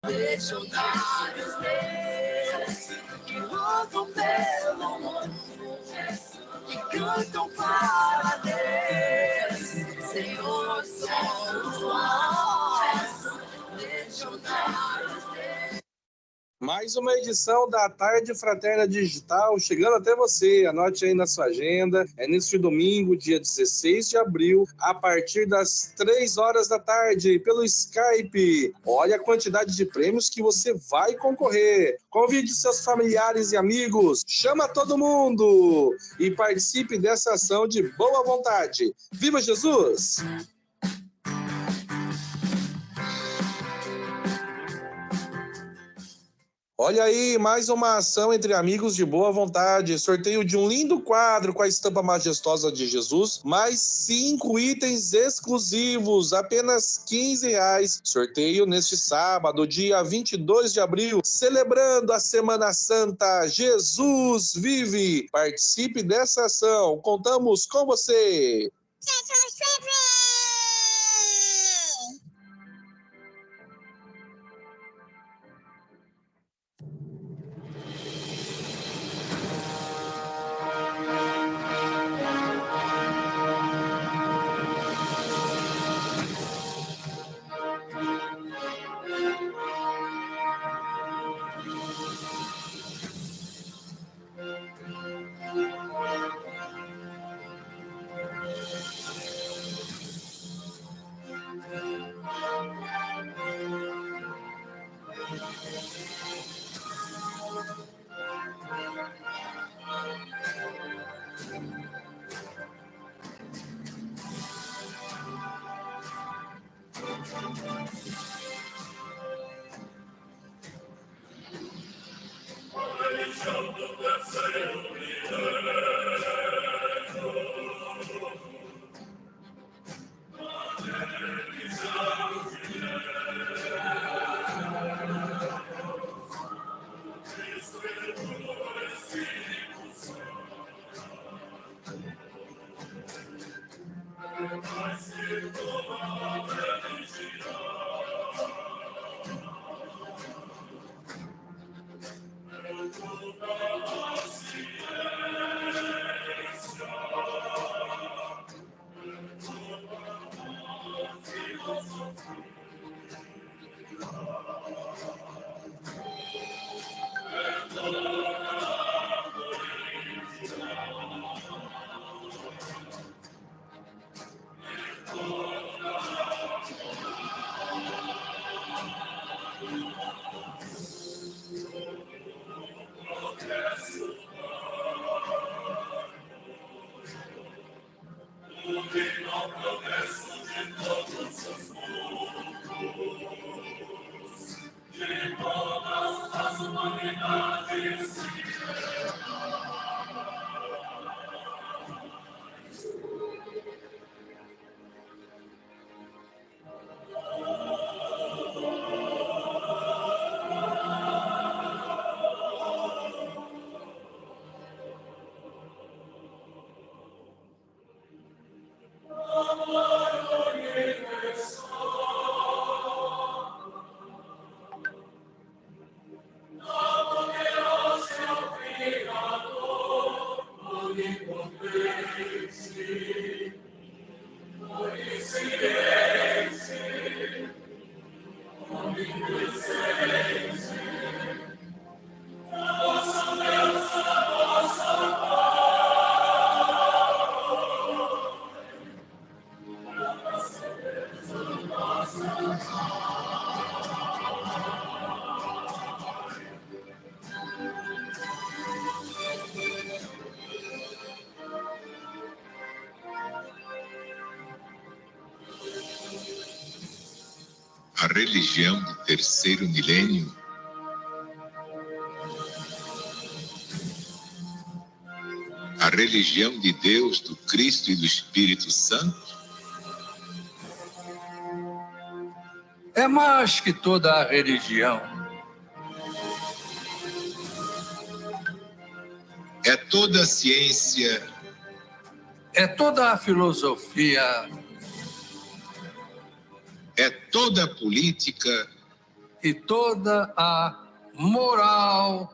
Legionários deles que lutam pelo mundo, que cantam para Deus. Senhor, somos nós, legionários deles. Mais uma edição da Tarde Fraterna Digital chegando até você. Anote aí na sua agenda. É neste domingo, dia 16 de abril, a partir das 3 horas da tarde, pelo Skype. Olha a quantidade de prêmios que você vai concorrer. Convide seus familiares e amigos. Chama todo mundo e participe dessa ação de boa vontade. Viva Jesus! Olha aí, mais uma ação entre amigos de boa vontade. Sorteio de um lindo quadro com a estampa majestosa de Jesus, mais 5 itens exclusivos, apenas R$15. Sorteio neste sábado, dia 22 de abril, celebrando a Semana Santa. Jesus vive! Participe dessa ação. Contamos com você! Jesus vive! A religião do terceiro milênio a religião de Deus, do Cristo e do Espírito Santo é mais que toda a religião. É toda a ciência, é toda a filosofia, é toda a política, e toda a moral.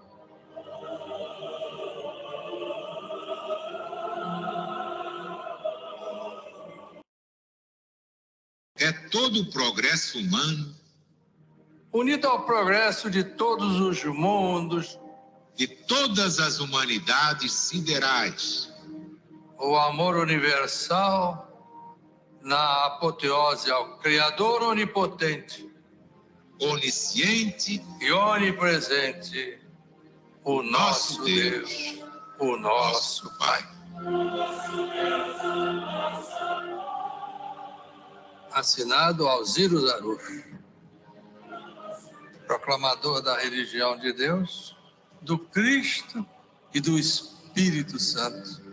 É todo o progresso humano, Unido ao progresso de todos os mundos, de todas as humanidades siderais, o amor universal na apoteose ao Criador onipotente onisciente, e onipresente, o nosso Deus, o nosso Pai. Assinado Alziro Zarucho, proclamador da religião de Deus, do Cristo e do Espírito Santo.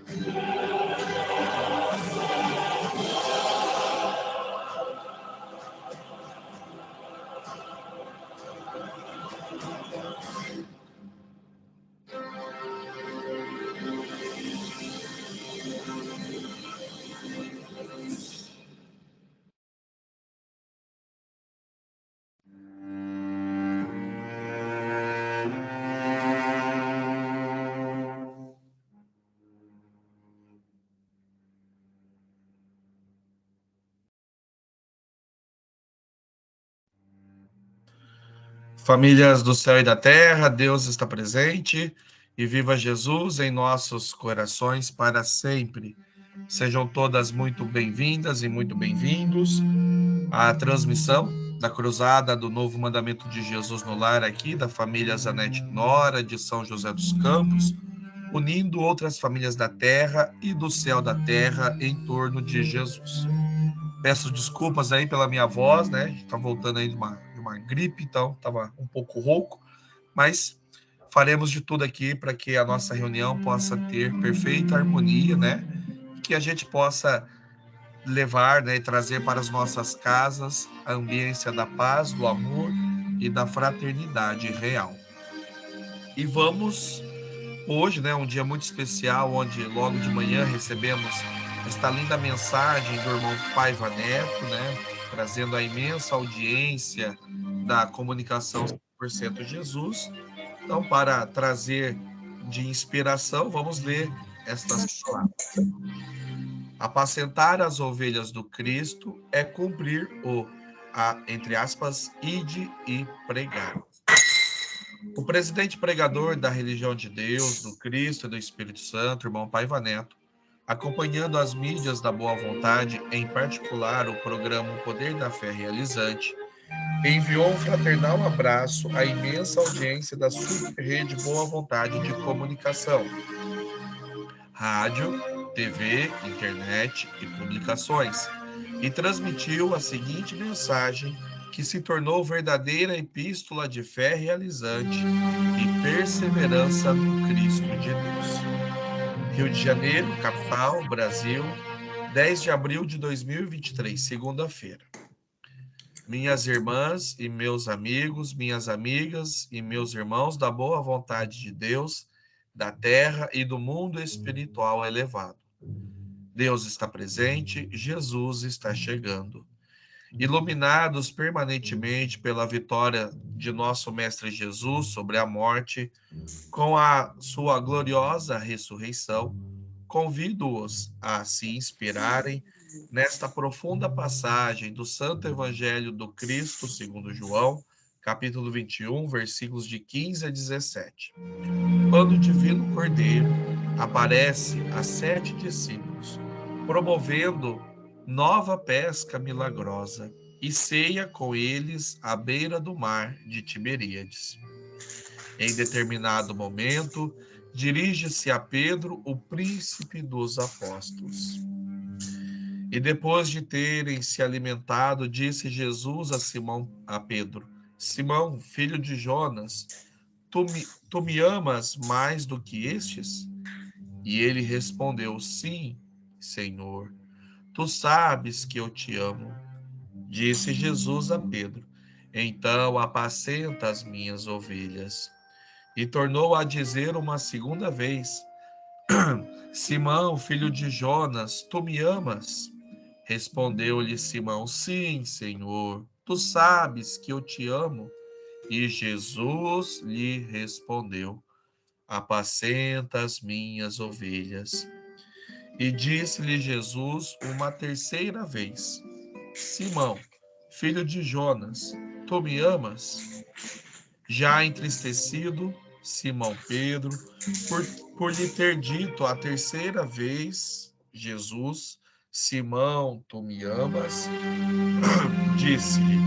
Famílias do céu e da terra, Deus está presente e viva Jesus em nossos corações para sempre. Sejam todas muito bem-vindas e muito bem-vindos à transmissão da Cruzada do Novo Mandamento de Jesus no Lar aqui, da família Zanetti Nora, de São José dos Campos, unindo outras famílias da terra e do céu da terra em torno de Jesus. Peço desculpas aí pela minha voz, né? A gente tá voltando aí de uma gripe, então tava um pouco rouco, mas faremos de tudo aqui para que a nossa reunião possa ter perfeita harmonia, né? E que a gente possa levar, né, e trazer para as nossas casas a ambiência da paz, do amor e da fraternidade real. E vamos hoje, né, um dia muito especial, onde logo de manhã recebemos esta linda mensagem do irmão Paiva Neto, né, trazendo a imensa audiência da comunicação 100% Jesus. Então, para trazer de inspiração, vamos ler estas palavras. Apacentar as ovelhas do Cristo é cumprir entre aspas, ide e pregar. O presidente pregador da religião de Deus, do Cristo e do Espírito Santo, irmão Paiva Neto, acompanhando as mídias da boa vontade, em particular o programa O Poder da Fé Realizante, enviou um fraternal abraço à imensa audiência da Super Rede Boa Vontade de Comunicação, rádio, TV, internet e publicações, e transmitiu a seguinte mensagem que se tornou verdadeira epístola de fé realizante e perseverança no Cristo de Deus. Rio de Janeiro, capital, Brasil, 10 de abril de 2023, segunda-feira. Minhas irmãs e meus amigos, minhas amigas e meus irmãos da boa vontade de Deus, da terra e do mundo espiritual elevado. Deus está presente, Jesus está chegando. Iluminados permanentemente pela vitória de nosso Mestre Jesus sobre a morte, com a sua gloriosa ressurreição, convido-os a se inspirarem nesta profunda passagem do Santo Evangelho do Cristo, segundo João, capítulo 21, versículos de 15 a 17. Quando o divino Cordeiro aparece a 7 discípulos, promovendo nova pesca milagrosa e ceia com eles à beira do mar de Tiberíades. Em determinado momento, dirige-se a Pedro, o príncipe dos apóstolos. E depois de terem se alimentado, disse Jesus a Pedro: Simão, filho de Jonas, tu me amas mais do que estes? E ele respondeu: Sim, Senhor, tu sabes que eu te amo. Disse Jesus a Pedro: Então apacenta as minhas ovelhas. E tornou a dizer uma segunda vez: Simão, filho de Jonas, tu me amas? Respondeu-lhe Simão: Sim, Senhor, tu sabes que eu te amo. E Jesus lhe respondeu: apacenta as minhas ovelhas. E disse-lhe Jesus uma terceira vez: Simão, filho de Jonas, tu me amas? Já entristecido, Simão Pedro, por lhe ter dito a terceira vez, Jesus, Simão, tu me amas? Disse-lhe: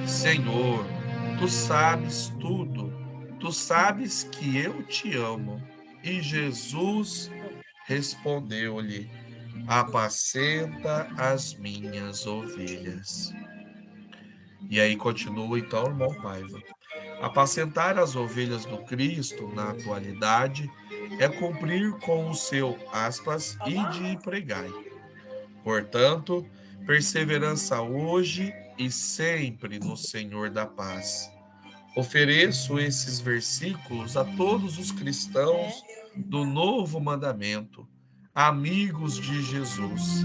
Senhor, tu sabes tudo, tu sabes que eu te amo. E Jesus respondeu-lhe: apacenta as minhas ovelhas. E aí continua então, irmão Paiva. Apacentar as ovelhas do Cristo na atualidade é cumprir com o seu, aspas, ide e pregai. Portanto, perseverança hoje e sempre no Senhor da paz. Ofereço esses versículos a todos os cristãos do novo mandamento, amigos de Jesus,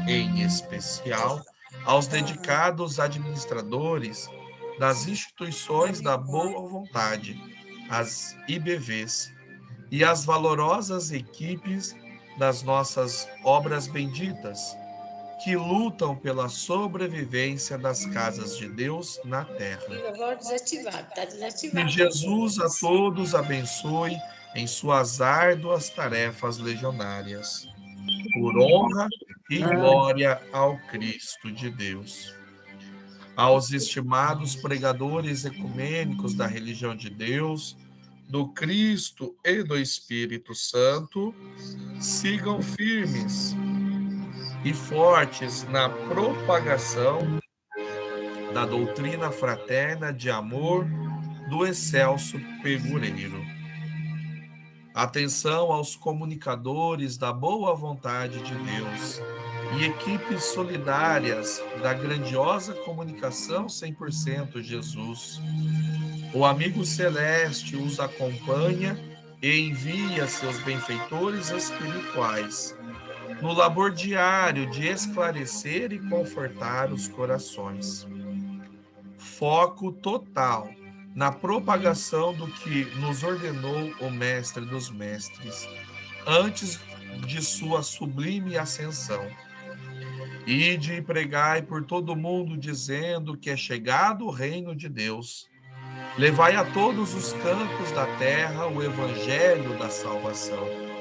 em especial aos dedicados administradores das instituições da boa vontade, as IBVs, e às valorosas equipes das nossas obras benditas, que lutam pela sobrevivência das casas de Deus na terra. Que Jesus a todos abençoe em suas árduas tarefas legionárias, por honra e glória ao Cristo de Deus. Aos estimados pregadores ecumênicos da religião de Deus, do Cristo e do Espírito Santo, sigam firmes e fortes na propagação da doutrina fraterna de amor do excelso pegureiro. Atenção aos comunicadores da boa vontade de Deus e equipes solidárias da grandiosa comunicação 100% Jesus. O amigo celeste os acompanha e envia seus benfeitores espirituais no labor diário de esclarecer e confortar os corações. Foco total na propagação do que nos ordenou o Mestre dos Mestres, antes de sua sublime ascensão. Ide e pregai por todo o mundo, dizendo que é chegado o reino de Deus. Levai a todos os cantos da terra o evangelho da salvação.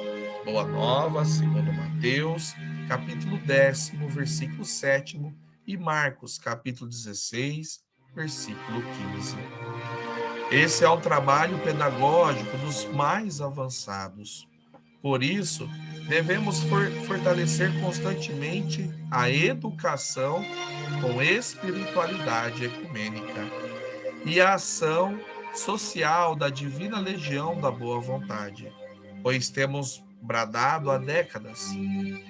Boa Nova, segundo Mateus, capítulo 10, versículo 7, e Marcos, capítulo 16, versículo 15. Esse é um trabalho pedagógico dos mais avançados. Por isso, devemos fortalecer constantemente a educação com espiritualidade ecumênica e a ação social da Divina Legião da Boa Vontade, pois temos bradado há décadas: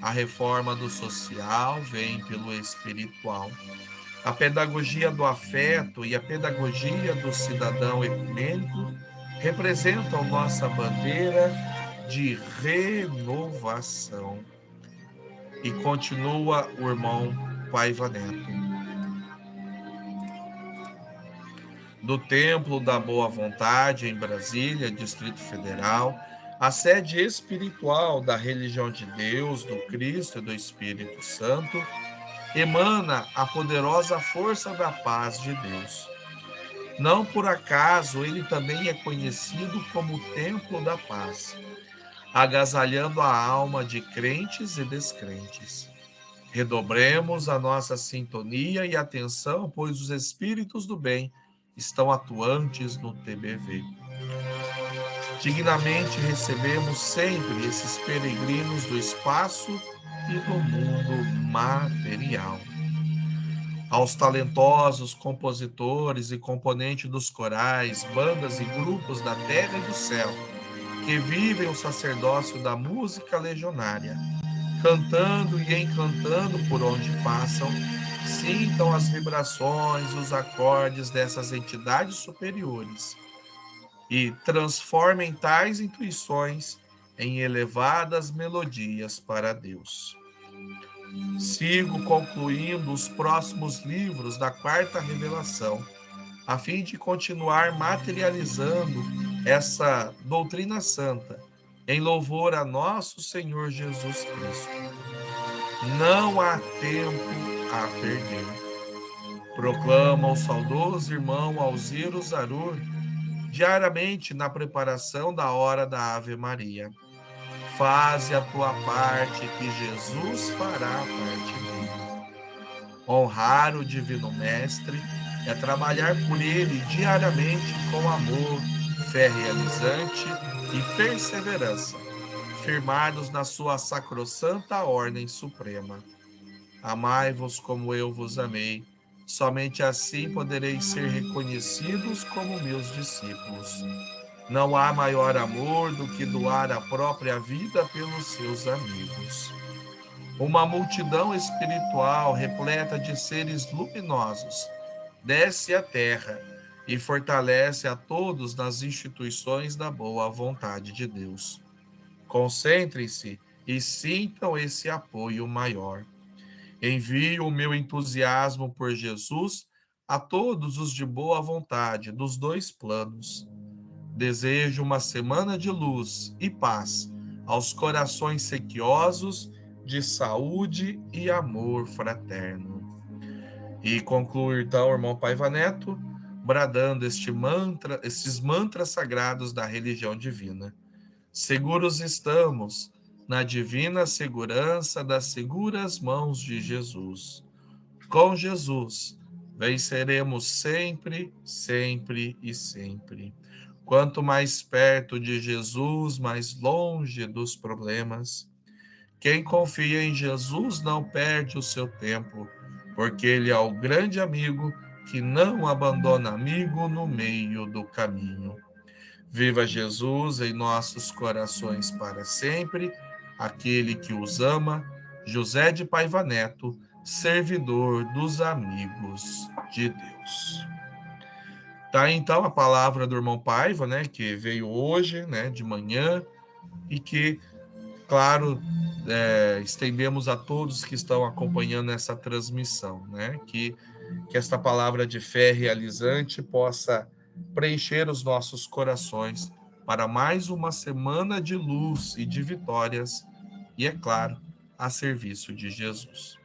a reforma do social vem pelo espiritual. A pedagogia do afeto e a pedagogia do cidadão ecumênico representam nossa bandeira de renovação. E continua o irmão Paiva Neto. Do Templo da Boa Vontade, em Brasília, Distrito Federal, a sede espiritual da religião de Deus, do Cristo e do Espírito Santo, emana a poderosa força da paz de Deus. Não por acaso ele também é conhecido como Templo da Paz, agasalhando a alma de crentes e descrentes. Redobremos a nossa sintonia e atenção, pois os espíritos do bem estão atuantes no TBV. Dignamente recebemos sempre esses peregrinos do espaço e do mundo material. Aos talentosos compositores e componentes dos corais, bandas e grupos da terra e do céu, que vivem o sacerdócio da música legionária, cantando e encantando por onde passam, sintam as vibrações, os acordes dessas entidades superiores e transformem tais intuições em elevadas melodias para Deus. Sigo concluindo os próximos livros da quarta revelação, a fim de continuar materializando essa doutrina santa em louvor a nosso Senhor Jesus Cristo. Não há tempo a perder. Proclama o saudoso irmão Alziro Zarur diariamente na preparação da hora da Ave Maria. Faze a tua parte, que Jesus fará a parte dele. Honrar o Divino Mestre é trabalhar por ele diariamente com amor, fé realizante e perseverança, firmados na sua sacrossanta ordem suprema. Amai-vos como eu vos amei. Somente assim podereis ser reconhecidos como meus discípulos. Não há maior amor do que doar a própria vida pelos seus amigos. Uma multidão espiritual repleta de seres luminosos desce à terra e fortalece a todos nas instituições da boa vontade de Deus. Concentrem-se e sintam esse apoio maior. Envio o meu entusiasmo por Jesus a todos os de boa vontade dos dois planos. Desejo uma semana de luz e paz aos corações sequiosos de saúde e amor fraterno. E concluir então, irmão Paiva Neto, bradando estes mantras sagrados da religião divina. Seguros estamos na divina segurança das seguras mãos de Jesus. Com Jesus, venceremos sempre, sempre e sempre. Quanto mais perto de Jesus, mais longe dos problemas. Quem confia em Jesus não perde o seu tempo, porque ele é o grande amigo que não abandona amigo no meio do caminho. Viva Jesus em nossos corações para sempre, aquele que os ama, José de Paiva Neto, servidor dos amigos de Deus. Tá então a palavra do irmão Paiva, né, que veio hoje, né, de manhã, e que, claro, estendemos a todos que estão acompanhando essa transmissão, né, que esta palavra de fé realizante possa preencher os nossos corações para mais uma semana de luz e de vitórias, e, é claro, a serviço de Jesus.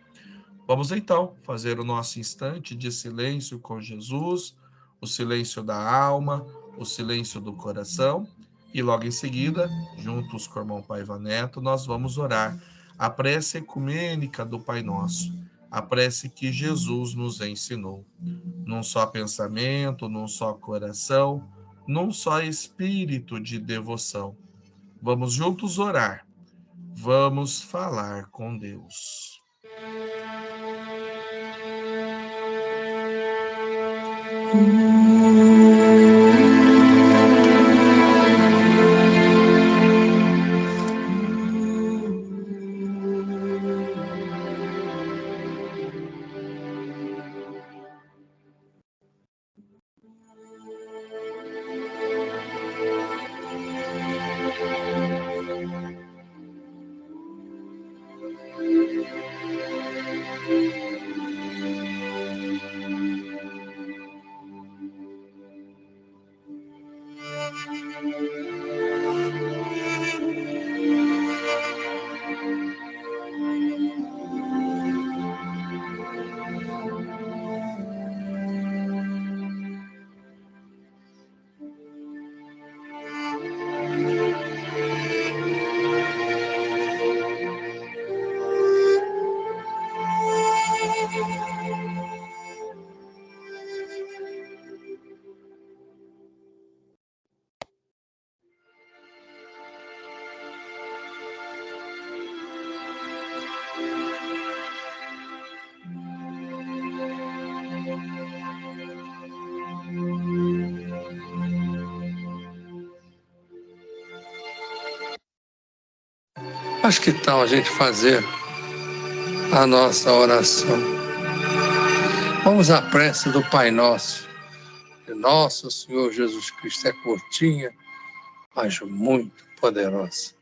Vamos então fazer o nosso instante de silêncio com Jesus, o silêncio da alma, o silêncio do coração, e logo em seguida, juntos com o irmão Paiva Neto, nós vamos orar a prece ecumênica do Pai Nosso, a prece que Jesus nos ensinou. Num só pensamento, num só coração, num só espírito de devoção. Vamos juntos orar. Vamos falar com Deus. Mas que tal a gente fazer a nossa oração? Vamos à prece do Pai Nosso. Nosso Senhor Jesus Cristo é curtinha, mas muito poderosa.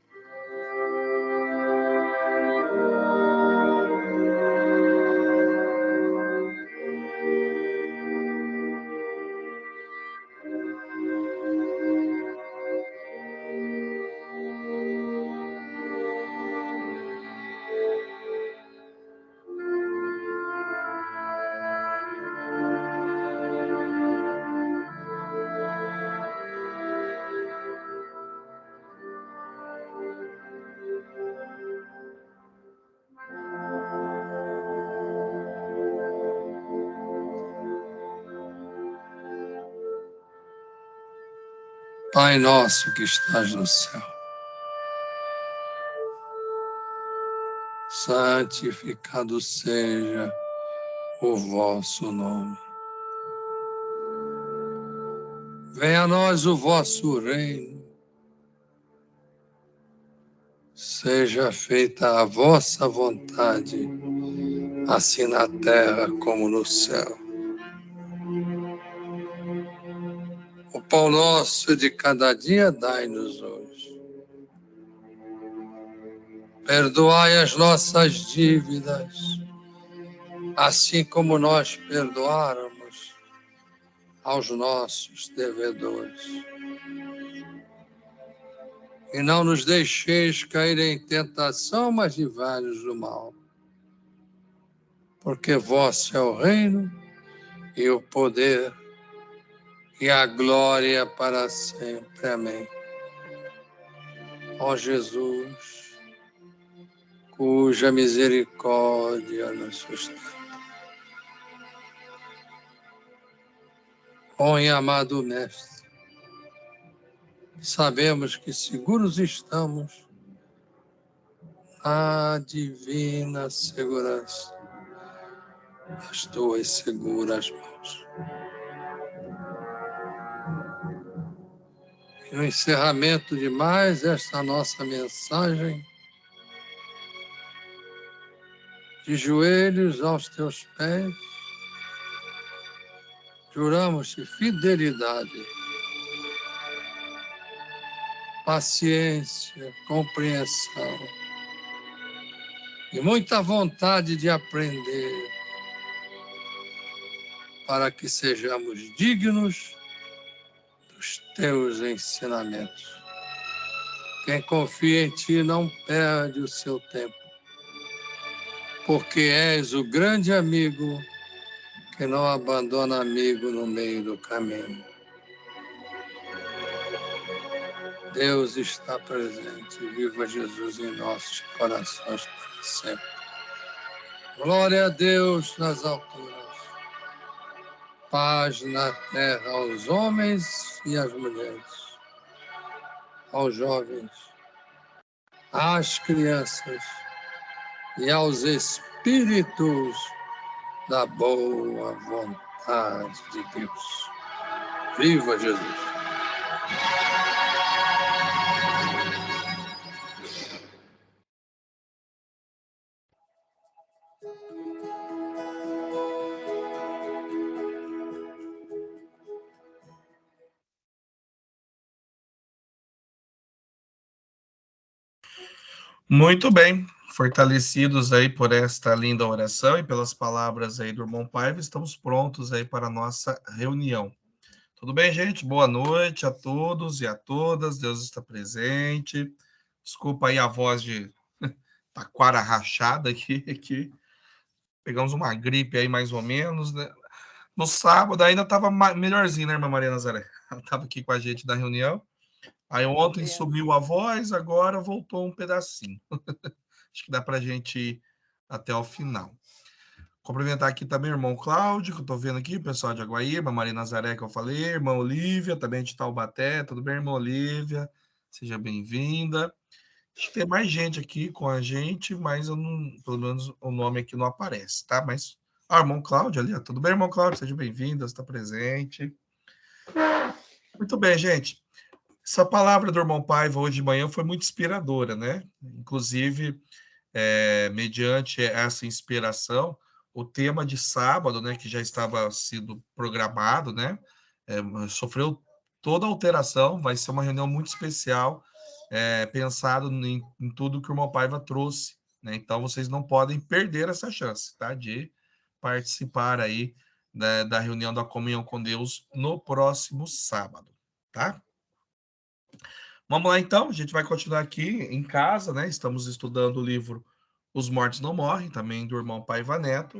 Pai nosso que estás no céu, santificado seja o vosso nome. Venha a nós o vosso reino. Seja feita a vossa vontade, assim na terra como no céu. O pão nosso de cada dia dai-nos hoje. Perdoai as nossas dívidas, assim como nós perdoáramos aos nossos devedores. E não nos deixeis cair em tentação, mas livrai-nos do mal. Porque vosso é o reino e o poder e a glória para sempre. Amém. Ó Jesus, cuja misericórdia nos sustenta. Ó amado Mestre, sabemos que seguros estamos na divina segurança das tuas seguras mãos. E no encerramento de mais esta nossa mensagem, de joelhos aos teus pés, juramos-te fidelidade, paciência, compreensão e muita vontade de aprender, para que sejamos dignos dos teus ensinamentos. Quem confia em ti não perde o seu tempo, porque és o grande amigo que não abandona amigo no meio do caminho. Deus está presente, viva Jesus em nossos corações para sempre. Glória a Deus nas alturas, paz na terra aos homens e às mulheres, aos jovens, às crianças e aos espíritos da boa vontade de Deus. Viva Jesus! Muito bem, fortalecidos aí por esta linda oração e pelas palavras aí do irmão Paiva, estamos prontos aí para a nossa reunião. Tudo bem, gente? Boa noite a todos e a todas, Deus está presente. Desculpa aí a voz de taquara rachada aqui. Pegamos uma gripe aí mais ou menos, né? No sábado ainda estava melhorzinho, né, irmã Maria Nazaré? Ela estava aqui com a gente na reunião. Aí ontem sumiu a voz, agora voltou um pedacinho. Acho que dá para a gente ir até o final. Cumprimentar aqui também o irmão Cláudio, que eu estou vendo aqui, o pessoal de Aguaíba, Maria Nazaré, que eu falei, irmã Olívia, também de Taubaté. Tudo bem, irmã Olívia? Seja bem-vinda. Acho que tem mais gente aqui com a gente, mas eu não, pelo menos o nome aqui não aparece, tá? Mas, irmão Cláudio ali, ó. Tudo bem, irmão Cláudio? Seja bem-vindo, está presente. Muito bem, gente. Essa palavra do irmão Paiva hoje de manhã foi muito inspiradora, né? Inclusive, mediante essa inspiração, o tema de sábado, né, que já estava sendo programado, né, sofreu toda alteração. Vai ser uma reunião muito especial, pensado em tudo que o irmão Paiva trouxe, né? Então vocês não podem perder essa chance, tá, de participar aí da reunião da comunhão com Deus no próximo sábado, tá? Vamos lá, então. A gente vai continuar aqui em casa, né? Estamos estudando o livro Os Mortos Não Morrem, também do irmão Paiva Neto.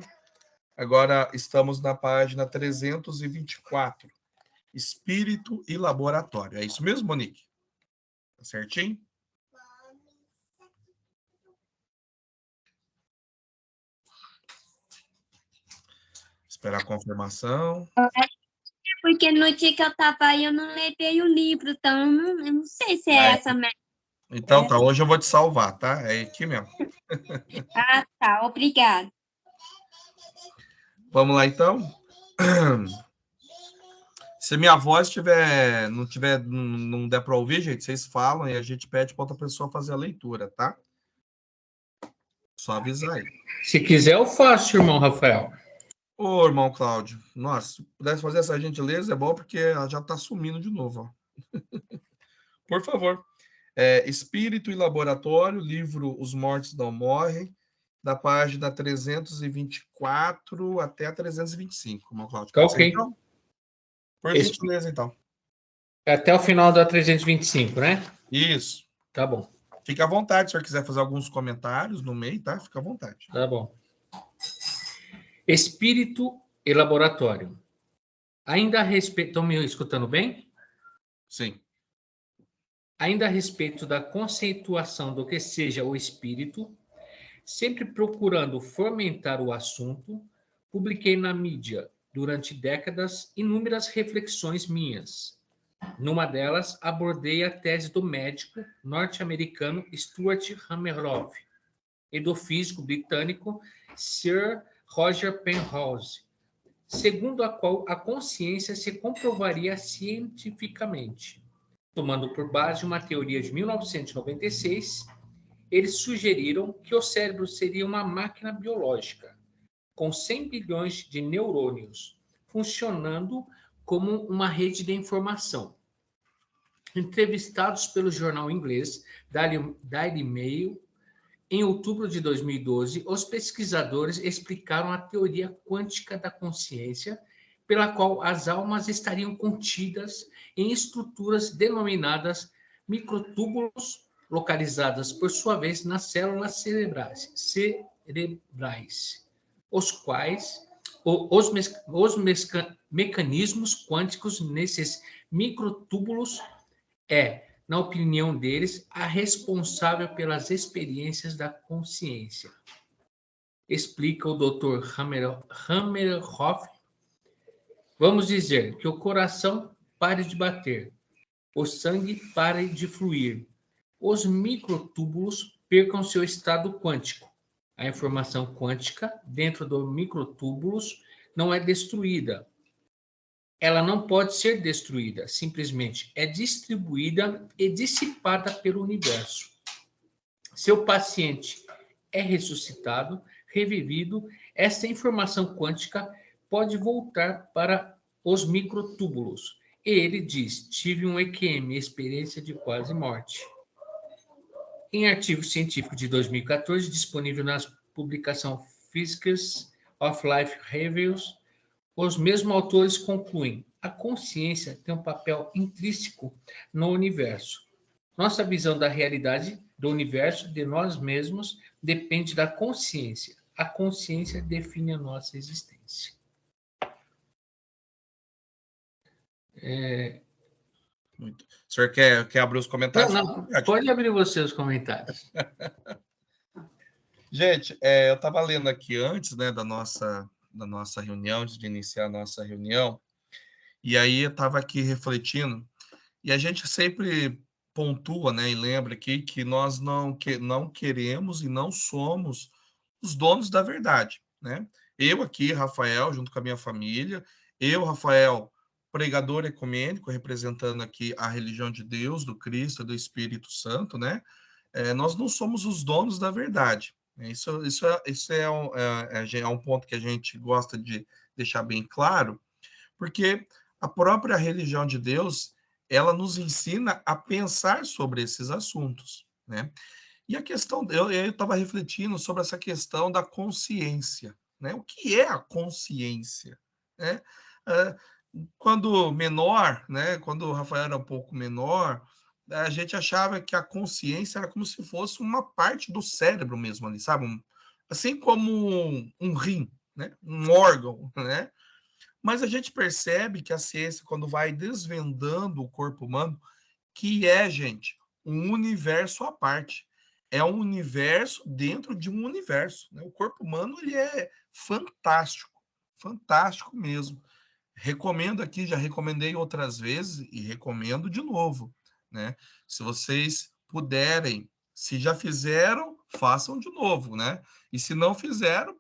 Agora estamos na página 324, Espírito e Laboratório. É isso mesmo, Monique? Tá certinho? Esperar a confirmação. porque no dia que eu tava aí eu não levei o livro, então eu não sei se é essa mesmo. Então tá, hoje eu vou te salvar, tá? É aqui mesmo. Ah, tá, obrigada. Vamos lá, então. Se minha voz não der para ouvir, gente, vocês falam e a gente pede para outra pessoa fazer a leitura, tá? Só avisar aí. Se quiser, eu faço, irmão Rafael. Ô, irmão Cláudio, nossa, se pudesse fazer essa gentileza, é bom porque ela já está sumindo de novo, ó. Por favor. Espírito e Laboratório, livro Os Mortos Não Morrem, da página 324 até a 325, irmão Cláudio. Tá ok. Então? Por gentileza, então. Até o final da 325, né? Isso. Tá bom. Fica à vontade, se o senhor quiser fazer alguns comentários no meio, tá? Fica à vontade. Tá bom. Espírito e Laboratório. Ainda a respeito... Estão me escutando bem? Sim. Ainda a respeito da conceituação do que seja o espírito, sempre procurando fomentar o assunto, publiquei na mídia, durante décadas, inúmeras reflexões minhas. Numa delas, abordei a tese do médico norte-americano Stuart Hammerhoff e do físico britânico Sir Roger Penrose, segundo a qual a consciência se comprovaria cientificamente. Tomando por base uma teoria de 1996, eles sugeriram que o cérebro seria uma máquina biológica, com 100 bilhões de neurônios, funcionando como uma rede de informação. Entrevistados pelo jornal inglês Daily Mail, em outubro de 2012, os pesquisadores explicaram a teoria quântica da consciência, pela qual as almas estariam contidas em estruturas denominadas microtúbulos, localizadas, por sua vez, nas células cerebrais, os quais os mecanismos quânticos nesses microtúbulos na opinião deles, a responsável pelas experiências da consciência. Explica o Dr. Hammerhoff. Vamos dizer que o coração pare de bater, o sangue pare de fluir, os microtúbulos percam seu estado quântico. A informação quântica dentro dos microtúbulos não é destruída. Ela não pode ser destruída, simplesmente é distribuída e dissipada pelo universo. Seu paciente é ressuscitado, revivido, essa informação quântica pode voltar para os microtúbulos. E ele diz: tive um EQM, experiência de quase morte. Em artigo científico de 2014, disponível na publicação Physics of Life Reviews, os mesmos autores concluem: a consciência tem um papel intrínseco no universo. Nossa visão da realidade, do universo, de nós mesmos, depende da consciência. A consciência define a nossa existência. Muito. O senhor quer abrir os comentários? Não, pode abrir você os comentários. Gente, eu estava lendo aqui antes, né, da nossa reunião, antes de iniciar a nossa reunião, e aí eu estava aqui refletindo, e a gente sempre pontua, né, e lembra aqui que nós não queremos e não somos os donos da verdade, né? Eu aqui, Rafael, junto com a minha família, Rafael, pregador ecumênico, representando aqui a religião de Deus, do Cristo, do Espírito Santo, né? Nós não somos os donos da verdade. Isso é um ponto que a gente gosta de deixar bem claro, porque a própria religião de Deus, ela nos ensina a pensar sobre esses assuntos, né? E a questão, eu estava refletindo sobre essa questão da consciência, né? O que é a consciência, né? Quando menor, né? Quando o Rafael era um pouco menor, a gente achava que a consciência era como se fosse uma parte do cérebro mesmo ali, sabe? Assim como um rim, né? Um órgão, né? Mas a gente percebe que a ciência, quando vai desvendando o corpo humano, que gente, um universo à parte. É um universo dentro de um universo, né? O corpo humano, ele é fantástico, fantástico mesmo. recomendo aqui, já recomendei outras vezes e recomendo de novo, né? Se vocês puderem, se já fizeram, façam de novo, né? E se não fizeram,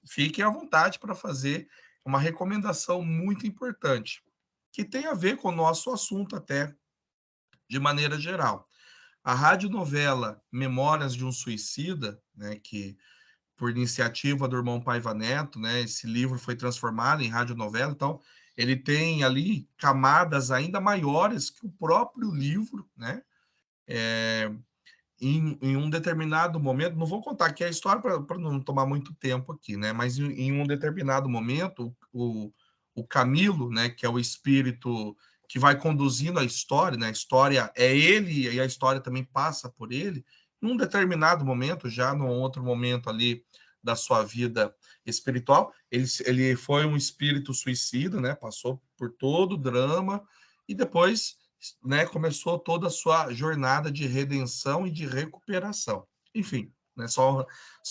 fiquem à vontade para fazer uma recomendação muito importante, que tem a ver com o nosso assunto até, de maneira geral. A radionovela Memórias de um Suicida, né, que por iniciativa do irmão Paiva Neto, né, esse livro foi transformado em radionovela, então ele tem ali camadas ainda maiores que o próprio livro, né? Em um determinado momento, não vou contar aqui a história para não tomar muito tempo aqui, né? Mas em um determinado momento, o Camilo, né, que é o espírito que vai conduzindo a história, né? A história é ele e a história também passa por ele. Num determinado momento, já num outro momento ali da sua vida espiritual, ele foi um espírito suicida, né? Passou por todo o drama e depois, né, começou toda a sua jornada de redenção e de recuperação. Enfim, né, só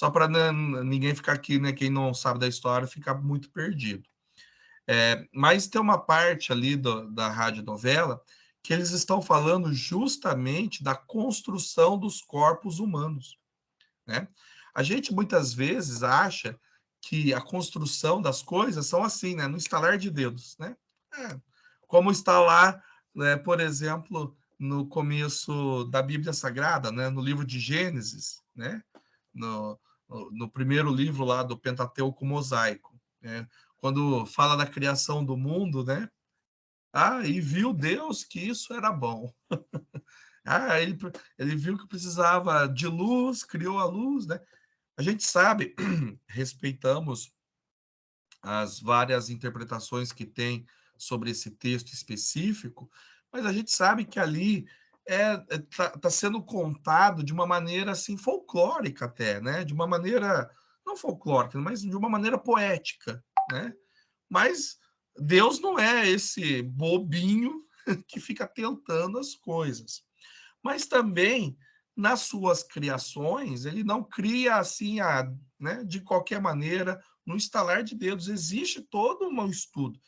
para ninguém ficar aqui, né, quem não sabe da história, ficar muito perdido. Mas tem uma parte ali da radionovela que eles estão falando justamente da construção dos corpos humanos, né? A gente muitas vezes acha que a construção das coisas são assim, né, no estalar de dedos, né? Como está lá, né, por exemplo, no começo da Bíblia Sagrada, né, no livro de Gênesis, né, no primeiro livro lá do Pentateuco Mosaico, né, quando fala da criação do mundo, né? E viu Deus que isso era bom. Ele viu que precisava de luz, criou a luz, né? A gente sabe, respeitamos as várias interpretações que tem sobre esse texto específico, mas a gente sabe que ali tá sendo contado de uma maneira assim folclórica até, né? De uma maneira não folclórica, mas de uma maneira poética, né? Mas Deus não é esse bobinho que fica tentando as coisas. Mas também nas suas criações, ele não cria assim, né, de qualquer maneira, no estalar de dedos. Existe todo um estudo.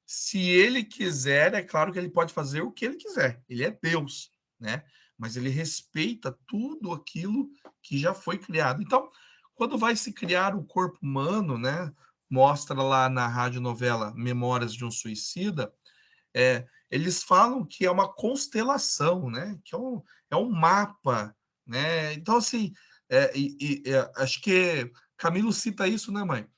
Se ele quiser, é claro que ele pode fazer o que ele quiser. Ele é Deus, né? Mas ele respeita tudo aquilo que já foi criado. Então, quando vai se criar o corpo humano, né? Mostra lá na radionovela Memórias de um Suicida, eles falam que é uma constelação, né? Que é um mapa, né? Então, assim, acho que Camilo cita isso, né, mãe?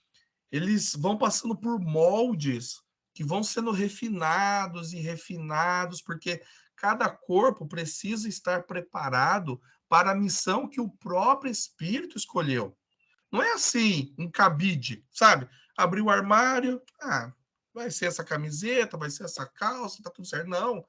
Eles vão passando por moldes que vão sendo refinados e refinados, porque cada corpo precisa estar preparado para a missão que o próprio espírito escolheu. Não é assim, um cabide, sabe? Abrir o armário, vai ser essa camiseta, vai ser essa calça, tá tudo certo. Não.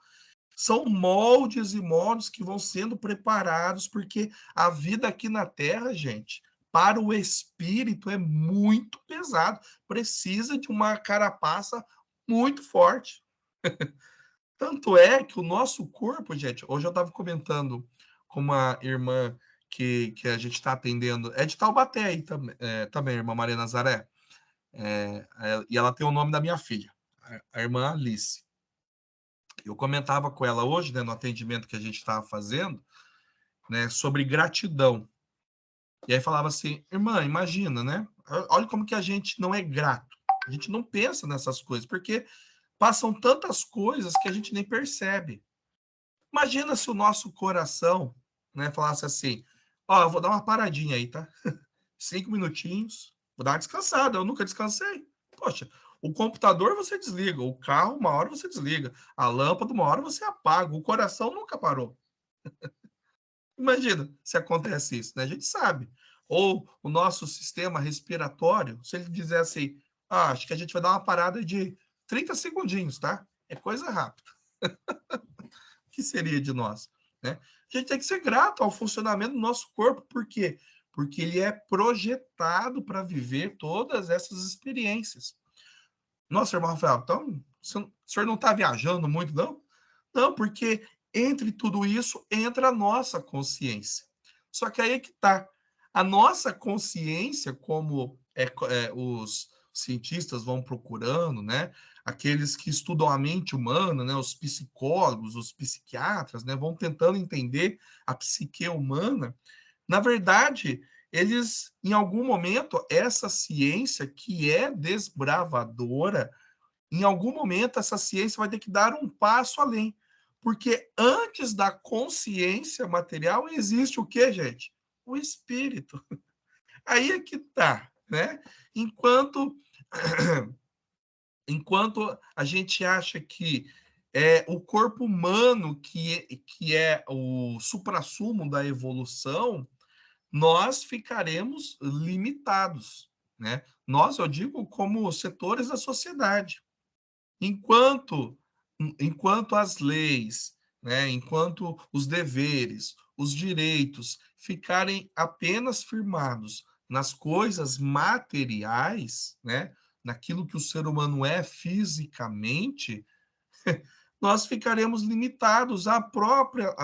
São moldes e moldes que vão sendo preparados, porque a vida aqui na Terra, gente, para o espírito é muito pesado. Precisa de uma carapaça muito forte. Tanto é que o nosso corpo, gente, hoje eu estava comentando com uma irmã que a gente está atendendo, é de Taubaté aí também, irmã Maria Nazaré. E ela tem o nome da minha filha, a irmã Alice. Eu comentava com ela hoje, né, no atendimento que a gente estava fazendo, né, sobre gratidão. E aí falava assim, irmã, imagina, né? Olha como que a gente não é grato. A gente não pensa nessas coisas, porque passam tantas coisas que a gente nem percebe. Imagina se o nosso coração, né, falasse assim, eu vou dar uma paradinha aí, tá? 5 minutinhos, vou dar uma descansada, eu nunca descansei. Poxa, o computador você desliga, o carro uma hora você desliga, a lâmpada uma hora você apaga, o coração nunca parou. Imagina se acontece isso, né? A gente sabe. Ou o nosso sistema respiratório, se ele dizer assim, acho que a gente vai dar uma parada de 30 segundinhos, tá? É coisa rápida. O que seria de nós, né? A gente tem que ser grato ao funcionamento do nosso corpo, por quê? Porque ele é projetado para viver todas essas experiências. Nossa, irmão Rafael, então o senhor não está viajando muito, não? Não, porque entre tudo isso entra a nossa consciência. Só que aí é que está. A nossa consciência, como os cientistas vão procurando, né? aqueles que estudam a mente humana, né, os psicólogos, os psiquiatras, né, vão tentando entender a psique humana, na verdade, eles, em algum momento, essa ciência que é desbravadora, em algum momento essa ciência vai ter que dar um passo além. Porque antes da consciência material existe o quê, gente? O espírito. Aí é que tá, né? Enquanto a gente acha que é o corpo humano que é o suprassumo da evolução, nós ficaremos limitados, né? Nós, eu digo, como setores da sociedade. Enquanto, enquanto as leis, né, enquanto os deveres, os direitos ficarem apenas firmados nas coisas materiais, né, naquilo que o ser humano é fisicamente, nós ficaremos limitados à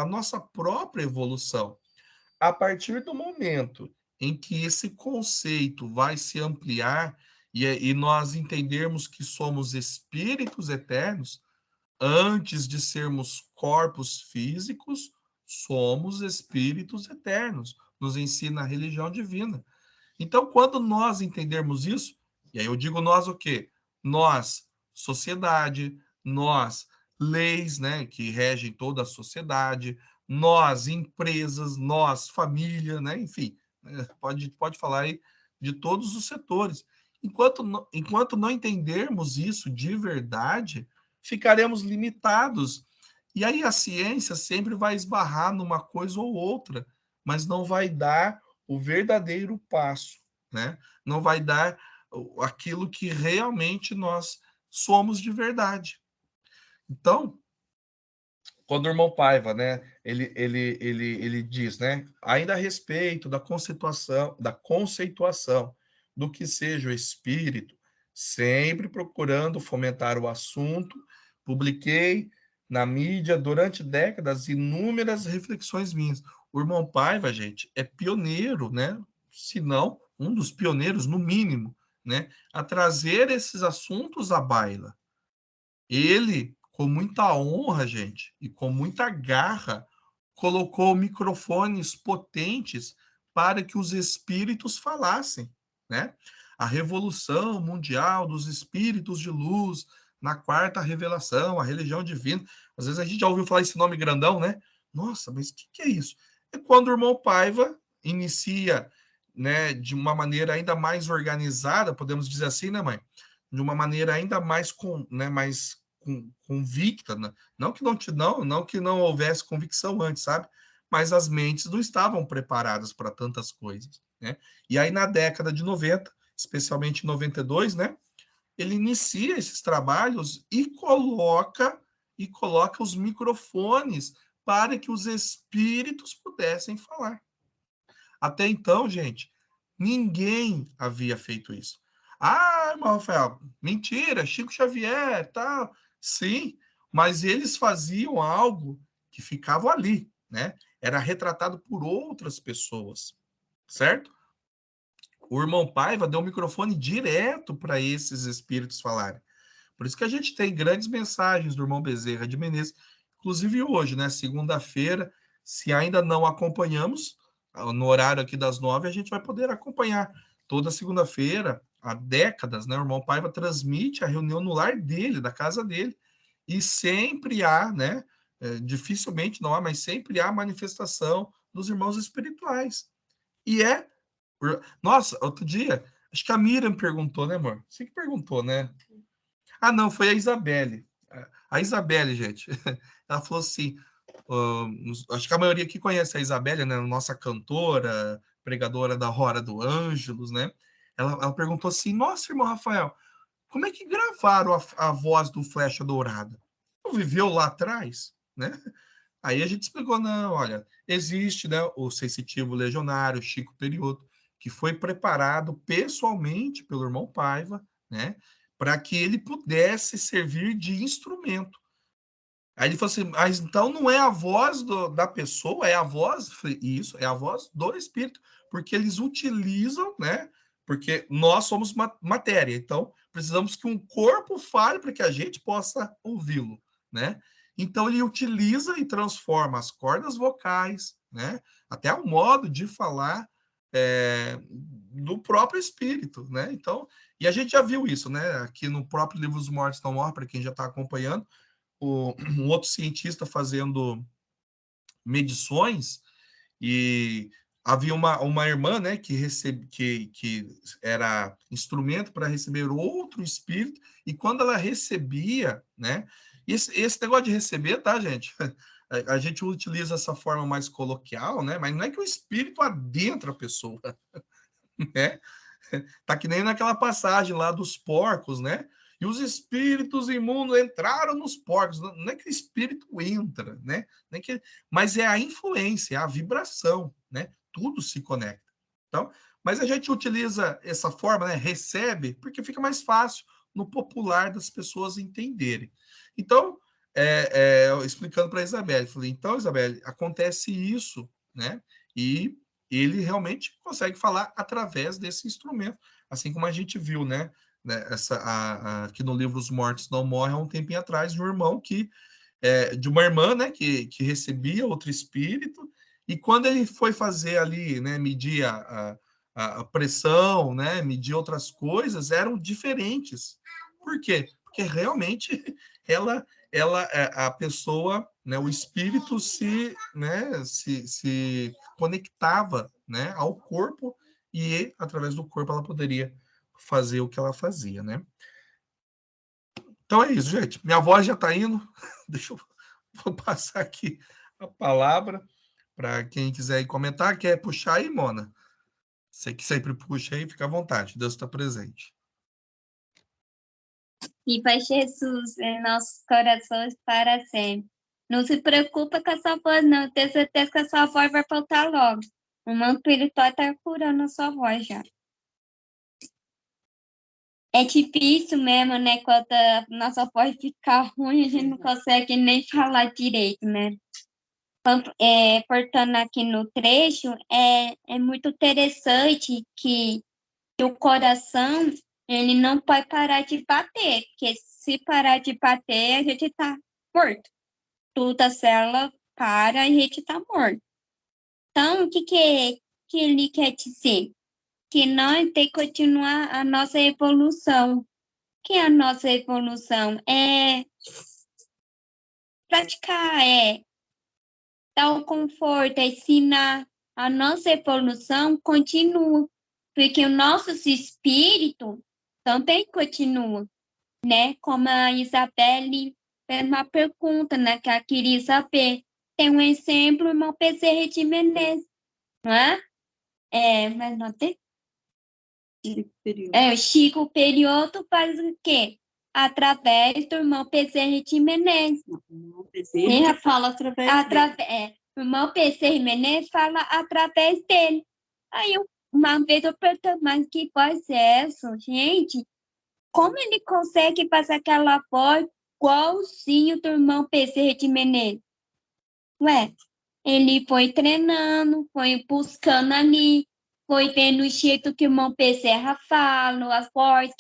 nossa própria evolução. A partir do momento em que esse conceito vai se ampliar e nós entendermos que somos espíritos eternos, antes de sermos corpos físicos, somos espíritos eternos, nos ensina a religião divina. Então, quando nós entendermos isso, e aí eu digo nós o quê? Nós, sociedade, nós, leis, né, que regem toda a sociedade, nós, empresas, nós, família, né, enfim, pode falar aí de todos os setores. Enquanto não entendermos isso de verdade, ficaremos limitados. E aí a ciência sempre vai esbarrar numa coisa ou outra, mas não vai dar o verdadeiro passo, né? Não vai dar aquilo que realmente nós somos de verdade. Então, quando o irmão Paiva, né, ele diz, né, ainda a respeito da conceituação do que seja o espírito, sempre procurando fomentar o assunto, publiquei na mídia durante décadas inúmeras reflexões minhas. O irmão Paiva, gente, é pioneiro, né, se não um dos pioneiros, no mínimo, né, a trazer esses assuntos à baila. Ele, com muita honra, gente, e com muita garra, colocou microfones potentes para que os espíritos falassem, né? A revolução mundial dos espíritos de luz, na quarta revelação, a religião divina. Às vezes a gente já ouviu falar esse nome grandão, né? Nossa, mas o que é isso? É quando o irmão Paiva inicia, né, de uma maneira ainda mais organizada, podemos dizer assim, né, mãe? De uma maneira ainda mais, mais convicta, né? Não que não houvesse convicção antes, sabe? Mas as mentes não estavam preparadas para tantas coisas, né? E aí na década de 90, especialmente em 92, né? Ele inicia esses trabalhos e coloca os microfones para que os espíritos pudessem falar. Até então, gente, ninguém havia feito isso. Ah, irmão Rafael, mentira, Chico Xavier, tal. Sim, mas eles faziam algo que ficava ali, né? Era retratado por outras pessoas, certo? O irmão Paiva deu o microfone direto para esses espíritos falarem. Por isso que a gente tem grandes mensagens do irmão Bezerra de Menezes, inclusive hoje, né? Segunda-feira, se ainda não acompanhamos, no horário aqui das 9, a gente vai poder acompanhar. Toda segunda-feira, há décadas, né? O irmão Paiva transmite a reunião no lar dele, da casa dele, e sempre há, né? Dificilmente não há, mas sempre há manifestação dos irmãos espirituais. E nossa, outro dia, acho que a Miriam perguntou, né, amor? Você que perguntou, né? Ah, não, foi a Isabelle. A Isabelle, gente, ela falou assim, acho que a maioria aqui conhece a Isabelle, né, nossa cantora, pregadora da Hora do Ângelos, né? Ela perguntou assim, nossa, irmão Rafael, como é que gravaram a voz do Flecha Dourada? Não viveu lá atrás, né? Aí a gente explicou, não, olha, existe, né, o sensitivo legionário, Chico Perioto, que foi preparado pessoalmente pelo irmão Paiva, né, para que ele pudesse servir de instrumento. Aí ele falou assim, mas então não é a voz da pessoa, é a voz, isso, é a voz do Espírito, porque eles utilizam, né, porque nós somos matéria, então, precisamos que um corpo fale para que a gente possa ouvi-lo, né? Então, ele utiliza e transforma as cordas vocais, né? Até o modo de falar do próprio espírito, né? Então, e a gente já viu isso, né? Aqui no próprio livro dos Mortos Não Morrem, para quem já está acompanhando, um outro cientista fazendo medições, e havia uma irmã, né, que era instrumento para receber outro espírito, e quando ela recebia, né, esse negócio de receber, tá, gente? A gente utiliza essa forma mais coloquial, né, mas não é que o espírito adentra a pessoa, né? Tá que nem naquela passagem lá dos porcos, né? E os espíritos imundos entraram nos porcos. Não é que o espírito entra, né? Nem que, mas é a influência, é a vibração, né? Tudo se conecta. Então, mas a gente utiliza essa forma, né? Recebe, porque fica mais fácil no popular das pessoas entenderem. Então, explicando para a Isabelle, falei, então, Isabelle, acontece isso, né? E ele realmente consegue falar através desse instrumento, assim como a gente viu, né? Aqui no livro Os Mortos Não Morrem, há um tempinho atrás, de um irmão de uma irmã, né, que recebia outro espírito, e quando ele foi fazer ali, né, medir a pressão, né, medir outras coisas, eram diferentes. Por quê? Porque realmente a pessoa, né, o espírito se conectava, né, ao corpo, e através do corpo ela poderia fazer o que ela fazia, né? Então é isso, gente. Minha voz já está indo. Vou passar aqui a palavra para quem quiser ir comentar. Quer puxar aí, Mona? Você que sempre puxa aí, fica à vontade. Deus está presente. Viva Jesus em nossos corações para sempre. Não se preocupa com a sua voz, não. Tenho certeza que a sua voz vai voltar logo. O mundo espiritual está curando a sua voz já. É difícil mesmo, né? Quando a nossa voz fica ruim, a gente não consegue nem falar direito, né? Portando aqui no trecho, é muito interessante que o coração ele não pode parar de bater, porque se parar de bater, a gente está morto. Toda a célula para e a gente está morto. Então, o que ele quer dizer? Que nós temos que continuar a nossa evolução. Que a nossa evolução é praticar, dar o conforto, é ensinar. A nossa evolução continua, porque o nosso espírito também continua, né? Como a Isabelle fez uma pergunta, né? Que ela queria saber. Tem um exemplo, o irmão Bezerra de Menezes, não é? Mas não tem. O Chico Periodo faz o quê? Através do irmão Bezerra de Menezes. Bezerra que fala através dele. O irmão Bezerra de Menezes fala através dele. Aí, uma vez eu perguntei, mas que voz é essa? Gente, como ele consegue fazer aquela voz igualzinho do irmão Bezerra de Menezes? Ué, ele foi treinando, foi buscando ali, foi vendo o jeito que o irmão Bezerra fala, as vozes,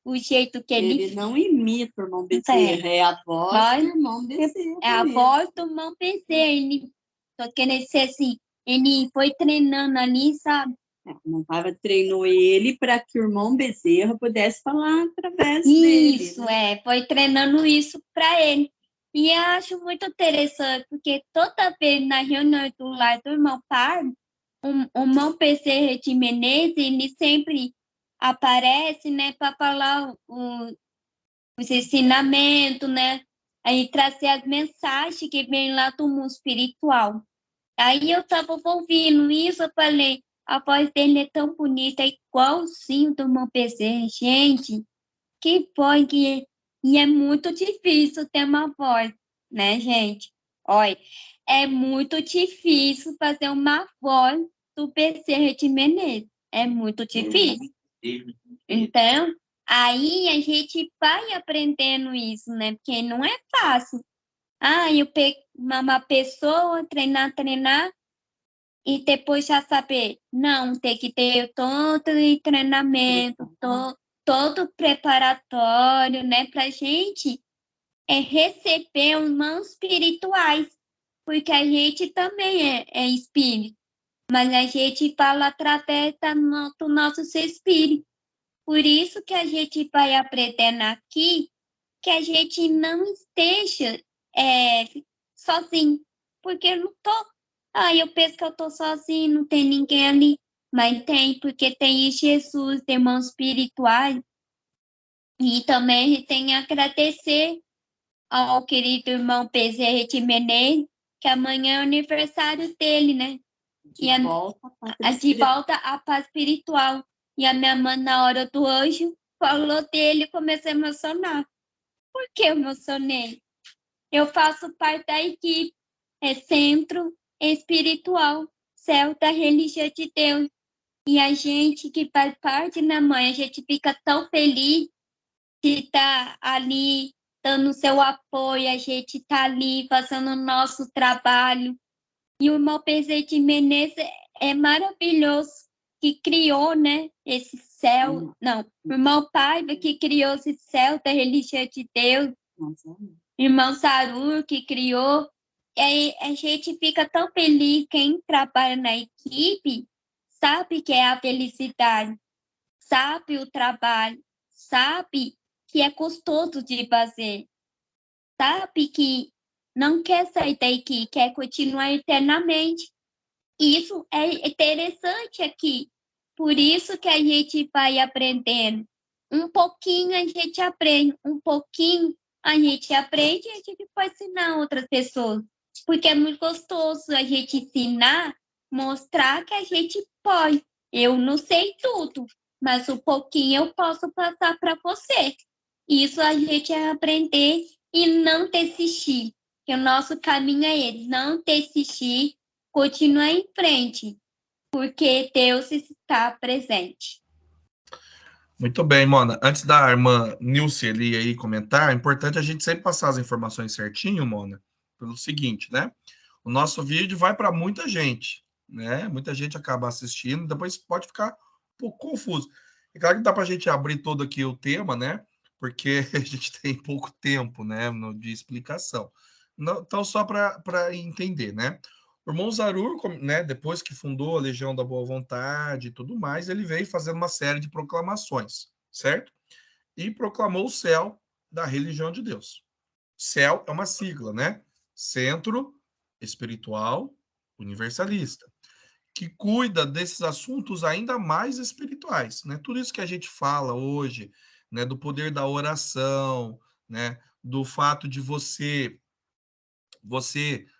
o jeito que ele não imita o irmão Bezerra, é a voz do irmão Bezerra. É a voz do irmão Bezerra. Só querendo dizer assim, ele foi treinando ali, sabe? Não estava treinou ele para que o irmão Bezerra pudesse falar através dele. Isso, foi treinando isso para ele. E eu acho muito interessante, porque toda vez na reunião do lar do irmão Pardo, o irmão Bezerra de Menezes, ele sempre aparece, né, para falar os ensinamentos, né, aí trazer as mensagens que vêm lá do mundo espiritual. Aí eu estava ouvindo isso, eu falei, a voz dele é tão bonita, é igualzinho do irmão Bezerra, gente, que voz que é. E é muito difícil ter uma voz, né, gente? Olha, é muito difícil fazer uma voz do Bezerra de Menezes. É muito difícil. Então, aí a gente vai aprendendo isso, né? Porque não é fácil. Eu pego uma pessoa, treinar, e depois já saber. Não, tem que ter todo o treinamento, todo preparatório, né, para a gente receber os mãos espirituais, porque a gente também é espírito, mas a gente fala através do nosso ser espírito. Por isso que a gente vai aprendendo aqui que a gente não esteja sozinho, porque eu não tô. Eu penso que eu tô sozinho, não tem ninguém ali, mas tem, porque tem Jesus, tem irmãos espirituais, e também a gente tem que agradecer ao querido irmão Bezerra de Menezes, que amanhã é o aniversário dele, né? De volta à paz espiritual. E a minha mãe, na hora do anjo, falou dele e comecei a emocionar. Por que eu emocionei? Eu faço parte da equipe, Centro Espiritual, Céu da Religião de Deus. E a gente que faz parte, né, mãe? A gente fica tão feliz de estar ali dando seu apoio, a gente está ali fazendo o nosso trabalho. E o irmão Bezerra de Menezes é maravilhoso, que criou, né, esse céu. Não, o irmão Paiva que criou esse céu da religião de Deus. Irmão Sarur que criou. E aí a gente fica tão feliz, quem trabalha na equipe sabe que é a felicidade, sabe o trabalho, sabe que é gostoso de fazer, sabe que não quer sair daqui, quer continuar eternamente. Isso é interessante aqui. Por isso que a gente vai aprendendo. Um pouquinho a gente aprende, um pouquinho a gente aprende e a gente pode ensinar outras pessoas. Porque é muito gostoso a gente ensinar, mostrar que a gente pode. Eu não sei tudo, mas um pouquinho eu posso passar para você. Isso a gente é aprender e não desistir. Que o nosso caminho é esse, não desistir, continuar em frente, porque Deus está presente. Muito bem, Mona. Antes da irmã Nilce ali aí comentar, é importante a gente sempre passar as informações certinho, Mona, pelo seguinte, né? O nosso vídeo vai para muita gente, né? Muita gente acaba assistindo, depois pode ficar um pouco confuso. É claro que dá para a gente abrir todo aqui o tema, né? Porque a gente tem pouco tempo, né, de explicação. Então, só para entender, né? O irmão Zarur, né, depois que fundou a Legião da Boa Vontade e tudo mais, ele veio fazendo uma série de proclamações, certo? E proclamou o céu da religião de Deus. Céu é uma sigla, né? Centro Espiritual Universalista, que cuida desses assuntos ainda mais espirituais, né? Tudo isso que a gente fala hoje, né, do poder da oração, né, do fato de você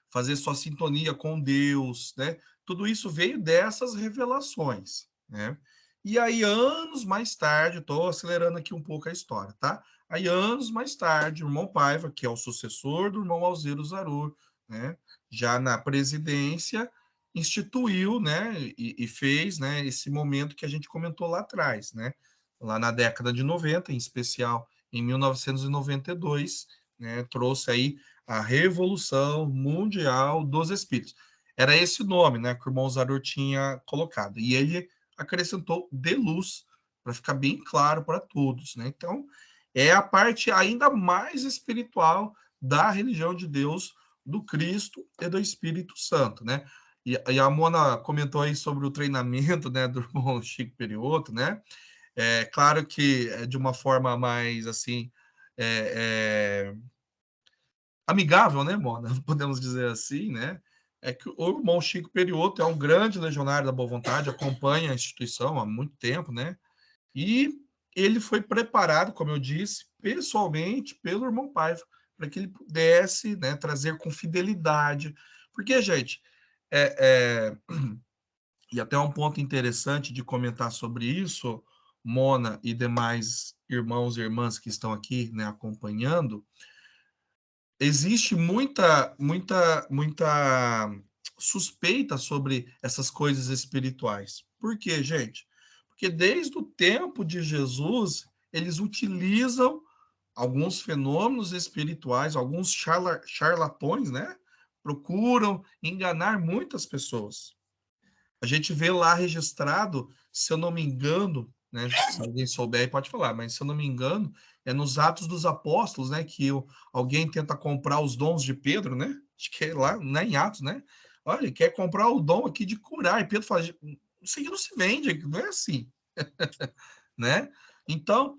fazer sua sintonia com Deus, né? Tudo isso veio dessas revelações, né? E aí, anos mais tarde, estou acelerando aqui um pouco a história, tá? Aí, anos mais tarde, o irmão Paiva, que é o sucessor do irmão Alziro Zarur, né? Já na presidência, instituiu, né? E fez, né? Esse momento que a gente comentou lá atrás, né? Lá na década de 90, em especial em 1992, né? Trouxe aí a Revolução Mundial dos Espíritos. Era esse o nome, né, que o irmão Zarur tinha colocado. E ele acrescentou de luz, para ficar bem claro para todos, né? Então, é a parte ainda mais espiritual da religião de Deus, do Cristo e do Espírito Santo, né? E a Mona comentou aí sobre o treinamento, né, do irmão Chico Perioto, né? É claro que é de uma forma mais, assim, amigável, né, Mona? Podemos dizer assim, né? É que o irmão Chico Perioto é um grande legionário da Boa Vontade, acompanha a instituição há muito tempo, né? E ele foi preparado, como eu disse, pessoalmente pelo irmão Paiva, para que ele pudesse, né, trazer com fidelidade. Porque, gente, e até um ponto interessante de comentar sobre isso, Mona e demais irmãos e irmãs que estão aqui, né, acompanhando, existe muita suspeita sobre essas coisas espirituais. Por quê, gente? Porque desde o tempo de Jesus, eles utilizam alguns fenômenos espirituais, alguns charlatões, né? Procuram enganar muitas pessoas. A gente vê lá registrado, se eu não me engano, né? Se alguém souber, pode falar, mas se eu não me engano, é nos Atos dos Apóstolos, né? Que alguém tenta comprar os dons de Pedro, né? Acho que é lá, né, em Atos, né? Olha, quer comprar o dom aqui de curar. E Pedro fala, isso aqui não se vende, não é assim, né? Então,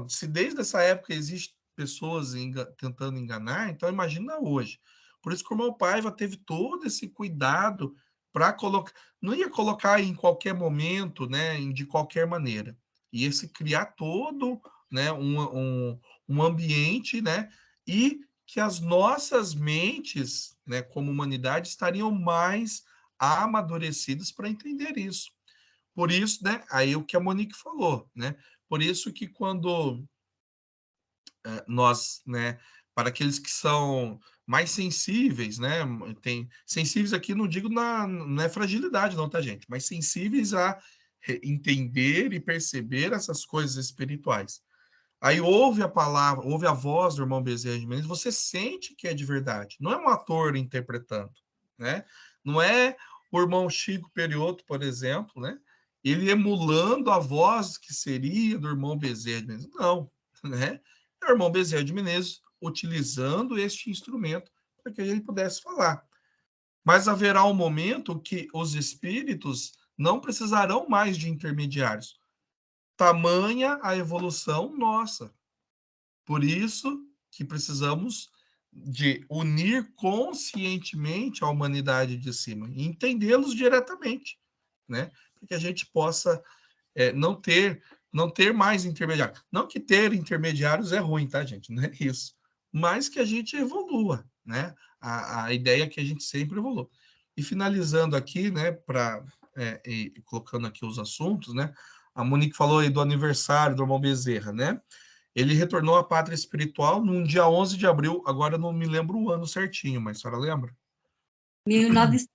se desde essa época existe pessoas tentando enganar, então imagina hoje. Por isso que o irmão Paiva teve todo esse cuidado para colocar, não ia colocar em qualquer momento, né, de qualquer maneira. Ia se criar todo, né, um ambiente, né, e que as nossas mentes, né, como humanidade, estariam mais amadurecidas para entender isso. Por isso, né, aí o que a Monique falou, né, por isso que quando nós, né, para aqueles que são mais sensíveis, né, tem sensíveis aqui, não digo não é fragilidade não, tá, gente, mas sensíveis a entender e perceber essas coisas espirituais. Aí ouve a palavra, ouve a voz do irmão Bezerra de Menezes, você sente que é de verdade. Não é um ator interpretando, né? Não é o irmão Chico Perioto, por exemplo, né? Ele emulando a voz que seria do irmão Bezerra de Menezes. Não, né? É o irmão Bezerra de Menezes utilizando este instrumento para que ele pudesse falar. Mas haverá um momento que os espíritos não precisarão mais de intermediários. Tamanha a evolução nossa. Por isso que precisamos de unir conscientemente a humanidade de cima e entendê-los diretamente, né? Para que a gente possa não ter mais intermediários. Não que ter intermediários é ruim, tá, gente? Não é isso. Mas que a gente evolua, né? A ideia é que a gente sempre evolua. E finalizando aqui, né, e colocando aqui os assuntos, né? A Monique falou aí do aniversário do irmão Bezerra, né? Ele retornou à pátria espiritual num dia 11 de abril, agora eu não me lembro o ano certinho, mas a senhora lembra? 1900.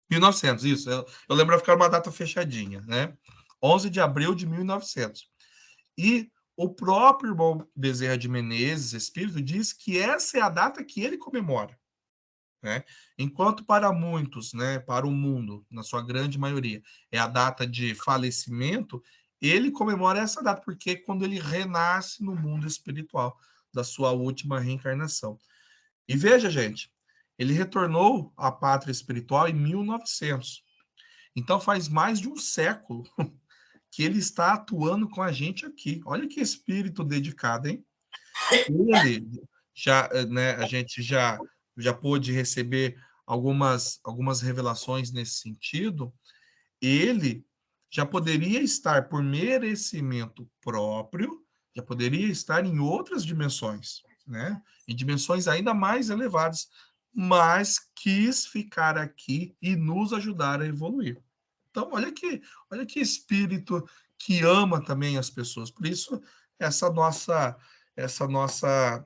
1900, isso. Eu lembro de ficar uma data fechadinha, né? 11 de abril de 1900. E o próprio irmão Bezerra de Menezes, espírito, diz que essa é a data que ele comemora, né? Enquanto para muitos, né, para o mundo, na sua grande maioria, é a data de falecimento, ele comemora essa data porque é quando ele renasce no mundo espiritual, da sua última reencarnação. E veja, gente, ele retornou à pátria espiritual em 1900. Então faz mais de um século que ele está atuando com a gente aqui. Olha que espírito dedicado, hein? Ele já, né, a gente já pôde receber algumas revelações nesse sentido. Ele já poderia estar por merecimento próprio, já poderia estar em outras dimensões, né? Em dimensões ainda mais elevadas, mas quis ficar aqui e nos ajudar a evoluir. Então, olha que espírito que ama também as pessoas. Por isso, essa nossa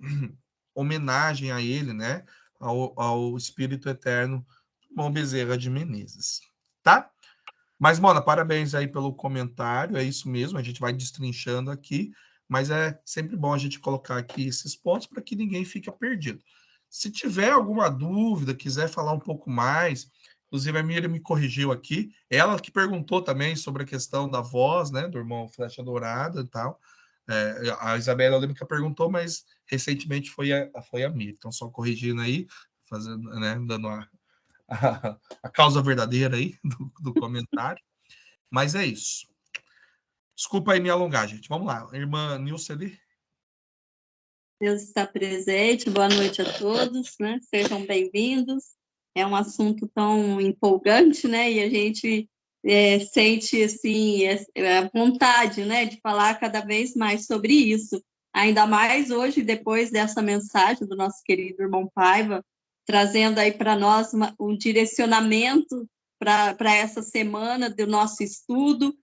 homenagem a ele, né? Ao Espírito Eterno, Irmão Bezerra de Menezes. Tá? Mas, Mona, parabéns aí pelo comentário. É isso mesmo, a gente vai destrinchando aqui, mas é sempre bom a gente colocar aqui esses pontos para que ninguém fique perdido. Se tiver alguma dúvida, quiser falar um pouco mais, inclusive a Miriam me corrigiu aqui, ela que perguntou também sobre a questão da voz, né, do irmão Flecha Dourada e tal. A Isabela, eu lembro que ela perguntou, mas recentemente foi a Miriam. Então, só corrigindo aí, fazendo, né, dando a causa verdadeira aí do comentário. Mas é isso. Desculpa aí me alongar, gente. Vamos lá. Irmã Nilce ali. Deus está presente, boa noite a todos, né? Sejam bem-vindos. É um assunto tão empolgante, né? E a gente sente, assim, a vontade, né? De falar cada vez mais sobre isso. Ainda mais hoje, depois dessa mensagem do nosso querido irmão Paiva, trazendo aí para nós um direcionamento para essa semana do nosso estudo,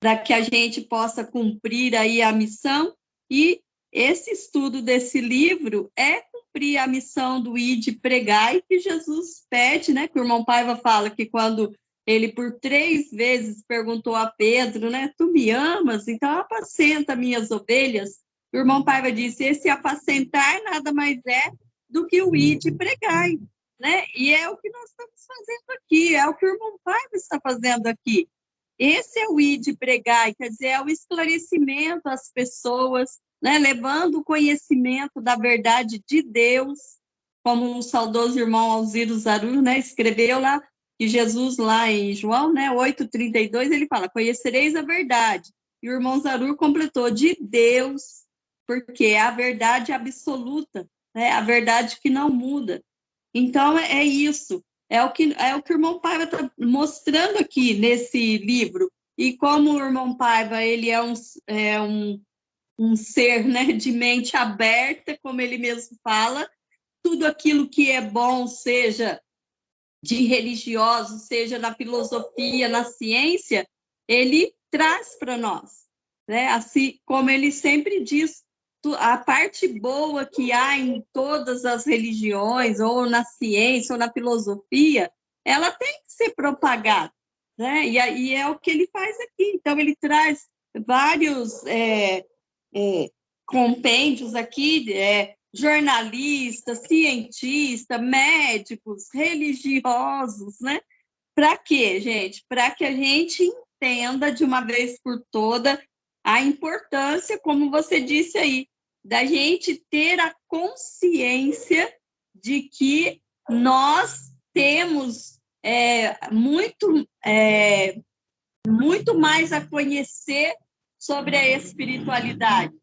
para que a gente possa cumprir aí a missão. E esse estudo desse livro é cumprir a missão do Ide Pregai, que Jesus pede, né? Que o irmão Paiva fala que quando ele por 3 vezes perguntou a Pedro, né? Tu me amas? Então apacenta minhas ovelhas. O irmão Paiva disse, esse apacentar nada mais é do que o Ide Pregai, né? E é o que nós estamos fazendo aqui, é o que o irmão Paiva está fazendo aqui. esse é o ide pregar, quer dizer, é o esclarecimento às pessoas, né, levando o conhecimento da verdade de Deus, como um saudoso irmão Alziro Zarur, né, escreveu lá, que Jesus lá em João, né, 8:32, ele fala, conhecereis a verdade. E o irmão Zarur completou, de Deus, porque é a verdade absoluta, né, a verdade que não muda. Então, é isso. É o que o irmão Paiva está mostrando aqui nesse livro. E como o irmão Paiva ele é um ser, né, de mente aberta, como ele mesmo fala, tudo aquilo que é bom, seja de religioso, seja na filosofia, na ciência, ele traz para nós. Né? Assim como ele sempre diz, a parte boa que há em todas as religiões, ou na ciência, ou na filosofia, ela tem que ser propagada. Né? E é o que ele faz aqui. Então, ele traz vários compêndios aqui, jornalistas, cientistas, médicos, religiosos, né? Para quê, gente? Para que a gente entenda de uma vez por toda a importância, como você disse aí, da gente ter a consciência de que nós temos muito mais a conhecer sobre a espiritualidade.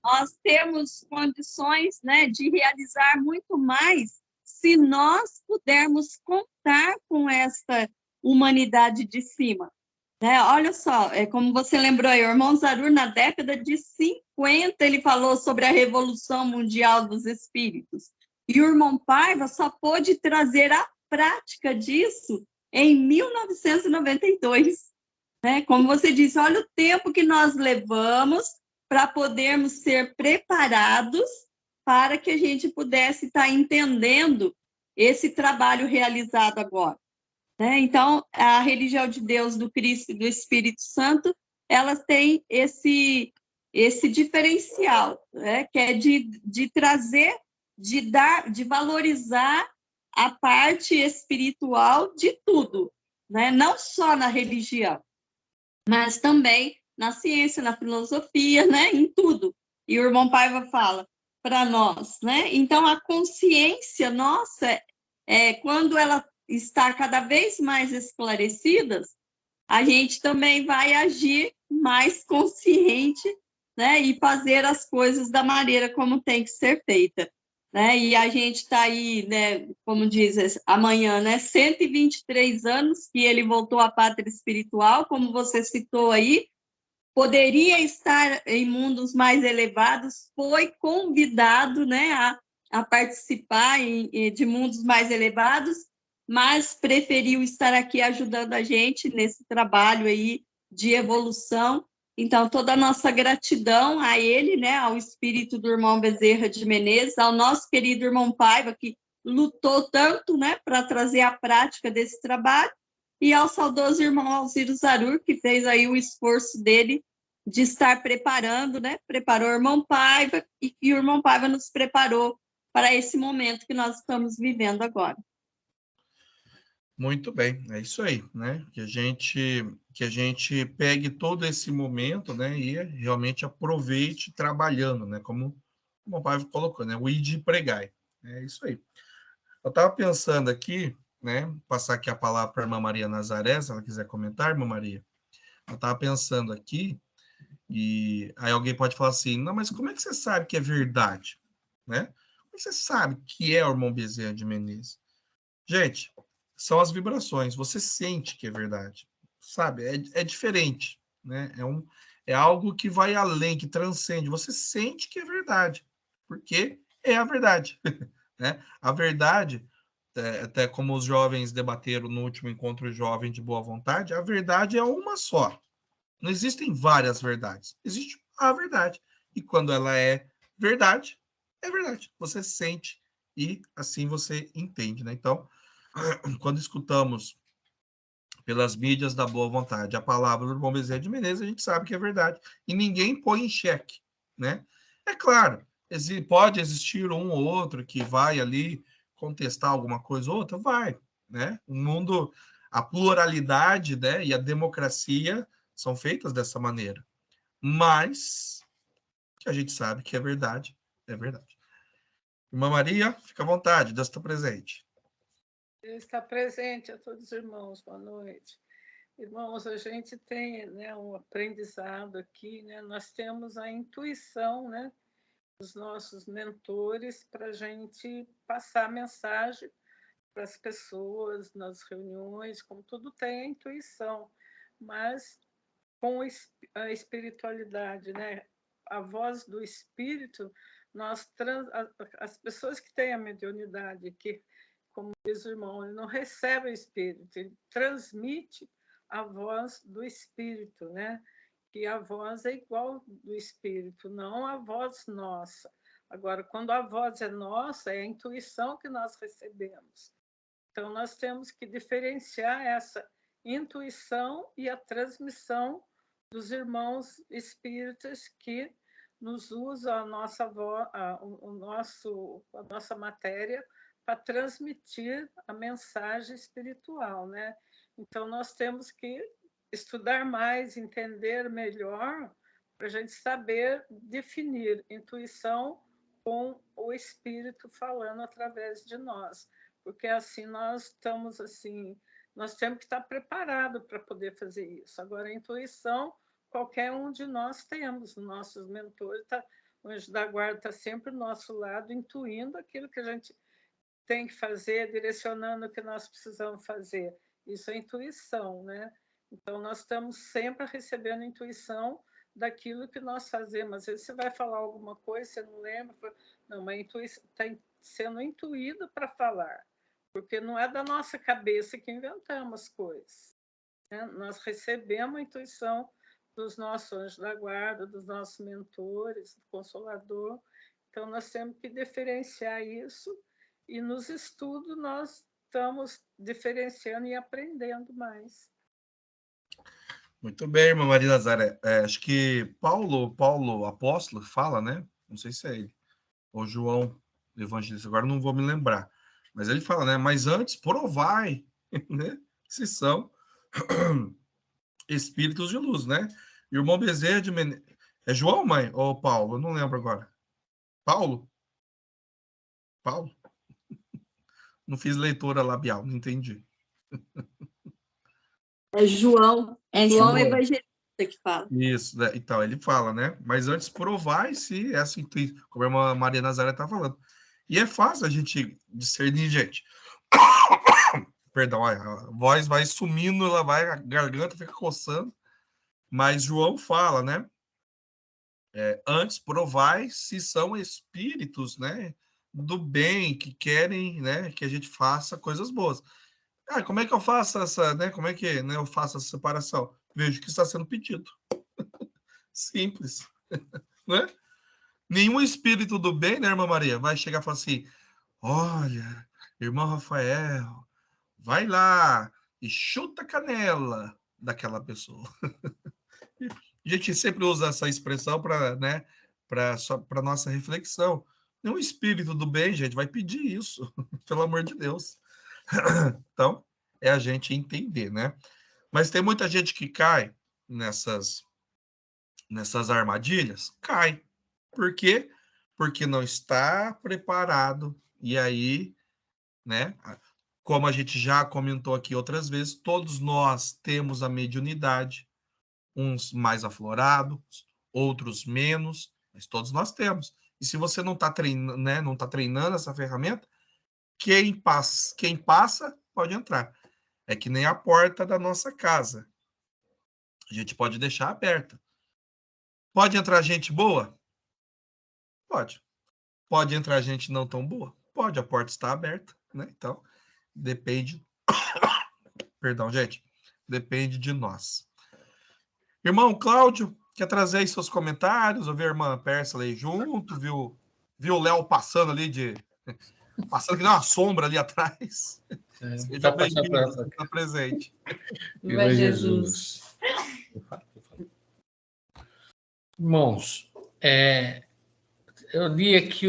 Nós temos condições, né, de realizar muito mais se nós pudermos contar com essa humanidade de cima. Né? Olha só, como você lembrou aí, o irmão Zarur, na década de 50, ele falou sobre a Revolução Mundial dos Espíritos. E o irmão Paiva só pôde trazer a prática disso em 1992. Né? Como você disse, olha o tempo que nós levamos para podermos ser preparados para que a gente pudesse estar entendendo esse trabalho realizado agora. Né? Então, a religião de Deus, do Cristo e do Espírito Santo, elas têm esse diferencial, né? Que é de trazer, de dar, de valorizar a parte espiritual de tudo, né? Não só na religião, mas também na ciência, na filosofia, né? Em tudo. E o irmão Paiva fala para nós, né? Então, a consciência nossa, quando ela está cada vez mais esclarecida, a gente também vai agir mais consciente, né? E fazer as coisas da maneira como tem que ser feita. Né? E a gente está aí, né, como diz, amanhã, né, 123 anos que ele voltou à pátria espiritual, como você citou aí, poderia estar em mundos mais elevados, foi convidado, né, a participar de mundos mais elevados, mas preferiu estar aqui ajudando a gente nesse trabalho aí de evolução. Então, toda a nossa gratidão a ele, né, ao espírito do irmão Bezerra de Menezes, ao nosso querido irmão Paiva, que lutou tanto, né, para trazer a prática desse trabalho, e ao saudoso irmão Alziro Zarur, que fez aí o esforço dele de estar preparando, né, preparou o irmão Paiva, e que o irmão Paiva nos preparou para esse momento que nós estamos vivendo agora. Muito bem, é isso aí, né? Que a gente pegue todo esse momento, né? E realmente aproveite trabalhando, né? Como o pai colocou, né? O ide pregai. É isso aí. Eu estava pensando aqui, né? Passar aqui a palavra para a irmã Maria Nazaré, se ela quiser comentar, irmã Maria. Eu estava pensando aqui, e aí alguém pode falar assim, não, mas como é que você sabe que é verdade? Né? Como é que você sabe que é o irmão Bezerra de Menezes? Gente, são as vibrações, você sente que é verdade, sabe? É diferente, né? É algo que vai além, que transcende. Você sente que é verdade, porque é a verdade, né? A verdade, até como os jovens debateram no último encontro jovem de boa vontade, a verdade é uma só. Não existem várias verdades, existe a verdade. E quando ela é verdade. Você sente e assim você entende, né? Então, quando escutamos pelas mídias da boa vontade a palavra do irmão Bezerra de Menezes, a gente sabe que é verdade. E ninguém põe em xeque, né? É claro, pode existir um ou outro que vai ali contestar alguma coisa ou outra, vai, né? O mundo, a pluralidade, né, e a democracia são feitas dessa maneira. Mas que a gente sabe que é verdade, é verdade. Irmã Maria, fica à vontade, Deus está presente. Deus está presente a todos os irmãos, boa noite. Irmãos, a gente tem, né, um aprendizado aqui, né? Nós temos a intuição, né, dos nossos mentores para a gente passar a mensagem para as pessoas nas reuniões, como tudo tem a intuição, mas com a espiritualidade, né? A voz do Espírito, as pessoas que têm a mediunidade, que, como diz o irmão, ele não recebe o Espírito, ele transmite a voz do Espírito, né? Que a voz é igual do Espírito, não a voz nossa. Agora, quando a voz é nossa, é a intuição que nós recebemos. Então, nós temos que diferenciar essa intuição e a transmissão dos irmãos espíritas que nos usam a nossa voz, a nossa matéria para transmitir a mensagem espiritual, né? Então, nós temos que estudar mais, entender melhor, para a gente saber definir intuição com o Espírito falando através de nós, porque assim nós temos que estar preparado para poder fazer isso. Agora, a intuição, qualquer um de nós temos, nossos mentores, o anjo da guarda está sempre do nosso lado, intuindo aquilo que a gente tem que fazer, direcionando o que nós precisamos fazer. Isso é intuição, né? Então, nós estamos sempre recebendo intuição daquilo que nós fazemos. Às vezes você vai falar alguma coisa, você não lembra, não, mas a intuição está sendo intuída para falar, porque não é da nossa cabeça que inventamos as coisas, né? Nós recebemos a intuição dos nossos anjos da guarda, dos nossos mentores, do Consolador. Então, nós temos que diferenciar isso, e nos estudos nós estamos diferenciando e aprendendo mais. Muito bem, irmã Maria Nazaré. Acho que Paulo apóstolo fala, né? Não sei se é ele, ou João evangelista, agora não vou me lembrar. Mas ele fala, né? Mas antes provai, né? Se são espíritos de luz, né? E o irmão Bezerra de Menezes. É João, mãe? Ou Paulo? Eu não lembro agora. Paulo? Paulo? Não fiz leitura labial, não entendi. É João João. Evangelista que fala. Isso, né? Então, ele fala, né? Mas antes provai se essa intuição, como a irmã Maria Nazaré está falando. E é fácil a gente discernir, gente. Perdão, a voz vai sumindo, ela vai, a garganta fica coçando. Mas João fala, né? Antes provai se são espíritos, né? Do bem, que querem, né? Que a gente faça coisas boas. Como é que eu faço essa, né? Como é que, né, eu faço essa separação? Vejo que está sendo pedido. Simples, né? Nenhum espírito do bem, né, irmã Maria, vai chegar e falar assim: olha, irmão Rafael, vai lá e chuta a canela daquela pessoa. A gente sempre usa essa expressão para, né, para nossa reflexão. Nenhum espírito do bem, gente, vai pedir isso, pelo amor de Deus. Então, é a gente entender, né? Mas tem muita gente que cai nessas armadilhas, cai. Por quê? Porque não está preparado. E aí, né? Como a gente já comentou aqui outras vezes, todos nós temos a mediunidade, uns mais aflorados, outros menos, mas todos nós temos. E se você não está treinando, né, não tá treinando essa ferramenta, quem passa pode entrar. É que nem a porta da nossa casa. A gente pode deixar aberta. Pode entrar gente boa? Pode. Pode entrar gente não tão boa? Pode, a porta está aberta, né? Então, depende. Perdão, gente. Depende de nós. Irmão Cláudio, quer trazer aí seus comentários? Ouvi a irmã Pérsula aí junto, viu o Léo passando ali passando que nem uma sombra ali atrás. Seja bem-vindo, está presente. Viva Jesus. Irmãos, eu li aqui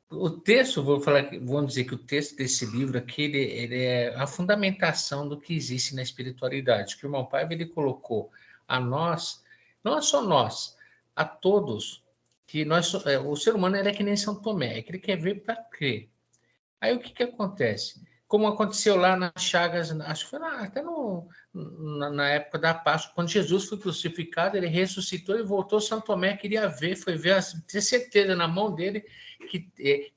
O texto, vamos dizer que o texto desse livro aqui, ele é a fundamentação do que existe na espiritualidade, que o irmão Paiva, ele colocou a nós, não é só nós, a todos, que o ser humano ele é que nem São Tomé, é que ele quer ver para crer. Aí o que acontece? Como aconteceu lá nas Chagas, acho que foi até na época da Páscoa, quando Jesus foi crucificado, ele ressuscitou e voltou, São Tomé queria ver, foi ver, ter certeza na mão dele que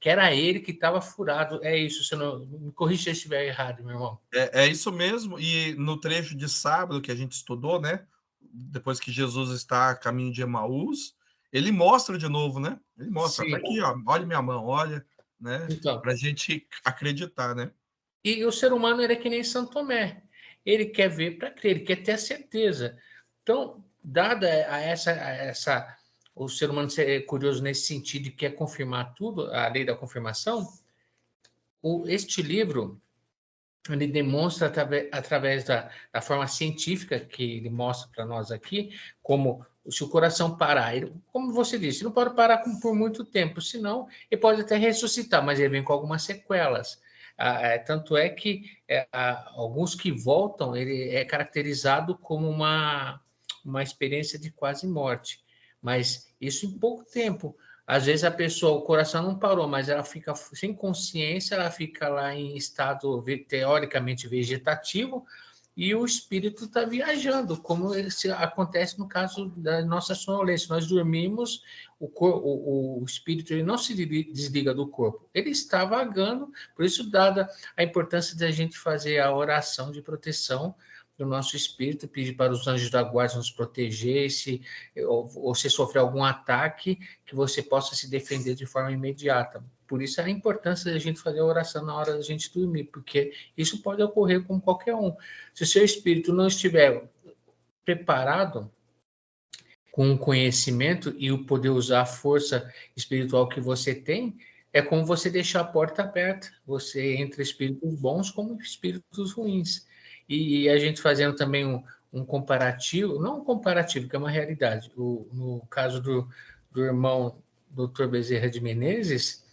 era ele que estava furado. É isso, você não me corrija se eu estiver errado, meu irmão. É isso mesmo, e no trecho de sábado que a gente estudou, né? Depois que Jesus está a caminho de Emaús, ele mostra de novo, né? Ele mostra, tá aqui, ó, olha minha mão, olha, né? Então, para a gente acreditar, né? e o ser humano ele é que nem São Tomé. Ele quer ver para crer, ele quer ter a certeza. Então, dada o ser humano ser curioso nesse sentido e quer confirmar tudo, a lei da confirmação, este livro ele demonstra através da forma científica que ele mostra para nós aqui, como se o coração parar, como você disse, não pode parar por muito tempo, senão ele pode até ressuscitar, mas ele vem com algumas sequelas. Tanto é que alguns que voltam, ele é caracterizado como uma experiência de quase morte, mas isso em pouco tempo. Às vezes a pessoa, o coração não parou, mas ela fica sem consciência, ela fica lá em estado teoricamente vegetativo e o espírito está viajando, como acontece no caso da nossa sonolência. Nós dormimos, o espírito ele não se desliga do corpo, ele está vagando, por isso, dada a importância de a gente fazer a oração de proteção do nosso espírito, pedir para os anjos da guarda nos proteger, ou se sofrer algum ataque, que você possa se defender de forma imediata. Por isso a importância da gente fazer a oração na hora da gente dormir, porque isso pode ocorrer com qualquer um. Se o seu espírito não estiver preparado com o conhecimento e o poder usar a força espiritual que você tem, é como você deixar a porta aberta. Você entra espíritos bons como espíritos ruins. E a gente fazendo também um comparativo, não um comparativo, que é uma realidade. No caso do irmão Dr. Bezerra de Menezes,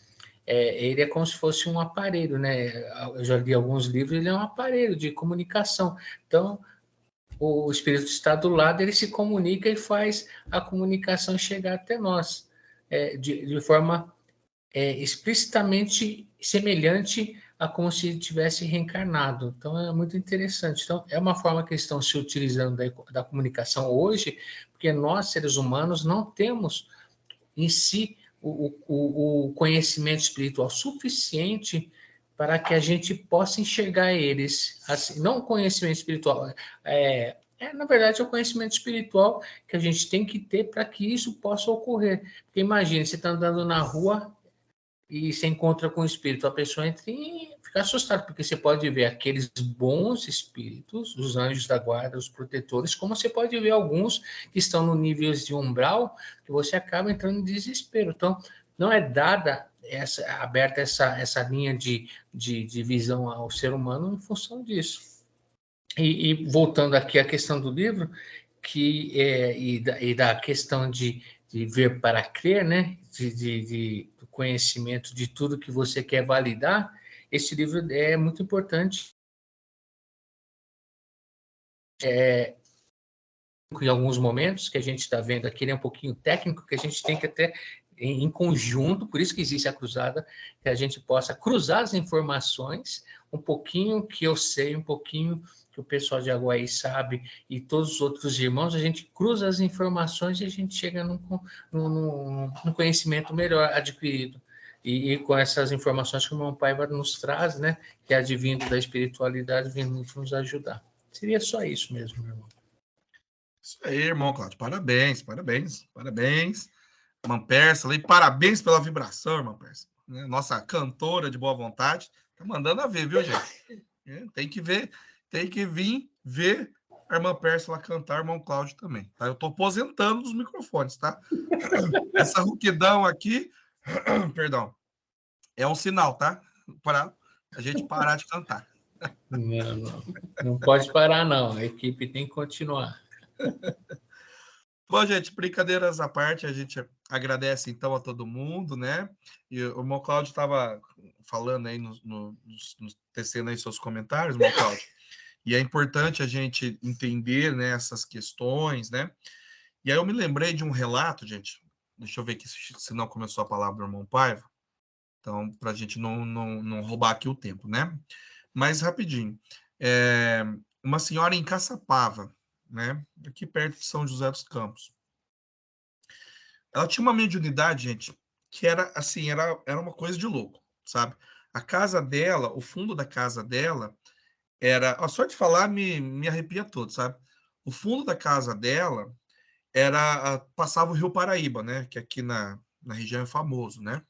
ele é como se fosse um aparelho, né? Eu já li alguns livros, ele é um aparelho de comunicação. Então, o espírito está do lado, ele se comunica e faz a comunicação chegar até nós, de forma explicitamente semelhante a como se tivesse reencarnado. Então, é muito interessante. Então, é uma forma que eles estão se utilizando da comunicação hoje, porque nós, seres humanos, não temos em si o conhecimento espiritual suficiente para que a gente possa enxergar eles. Assim, não o conhecimento espiritual, na verdade, é o conhecimento espiritual que a gente tem que ter para que isso possa ocorrer. Porque imagine, você está andando na rua e se encontra com o espírito, a pessoa entra e fica assustada, porque você pode ver aqueles bons espíritos, os anjos da guarda, os protetores, como você pode ver alguns que estão no nível de umbral, que você acaba entrando em desespero. Então, não é dada aberta essa linha de visão ao ser humano em função disso. E voltando aqui à questão do livro, e da questão de ver para crer, né? Do conhecimento de tudo que você quer validar, esse livro é muito importante. Em alguns momentos que a gente está vendo aqui, ele é um pouquinho técnico, que a gente tem que até em conjunto, por isso que existe a cruzada, que a gente possa cruzar as informações, um pouquinho que eu sei, um pouquinho que o pessoal de Aguaí sabe, e todos os outros irmãos, a gente cruza as informações e a gente chega num conhecimento melhor adquirido. E com essas informações que o irmão Paiva nos traz, né, que é advindo da espiritualidade, vem muito nos ajudar. Seria só isso mesmo, meu irmão. Isso aí, irmão Cláudio. Parabéns, parabéns, parabéns. Irmã Pérsula, e parabéns pela vibração, irmã Pérsula. Nossa cantora de boa vontade. Tá mandando a ver, viu, gente? Tem que ver, tem que vir ver a irmã Pérsula cantar, irmão Cláudio também. Tá? Eu tô aposentando dos microfones, tá? Essa rouquidão aqui, perdão, é um sinal, tá? Para a gente parar de cantar. Não pode parar, não. A equipe tem que continuar. Bom, gente, brincadeiras à parte, a gente agradece então a todo mundo, né? E o irmão Cláudio estava falando aí, tecendo aí seus comentários, irmão Cláudio. E é importante a gente entender, né, essas questões, né? E aí eu me lembrei de um relato, gente. Deixa eu ver aqui se não começou a palavra do irmão Paiva. Então, para a gente não roubar aqui o tempo, né? Mas rapidinho. Uma senhora em Caçapava, né? Aqui perto de São José dos Campos. Ela tinha uma mediunidade, gente, que era assim, era uma coisa de louco, sabe? A casa dela, o fundo da casa dela, só de falar me arrepia todo, sabe? O fundo da casa dela passava o Rio Paraíba, né? Que aqui na região é famoso, né?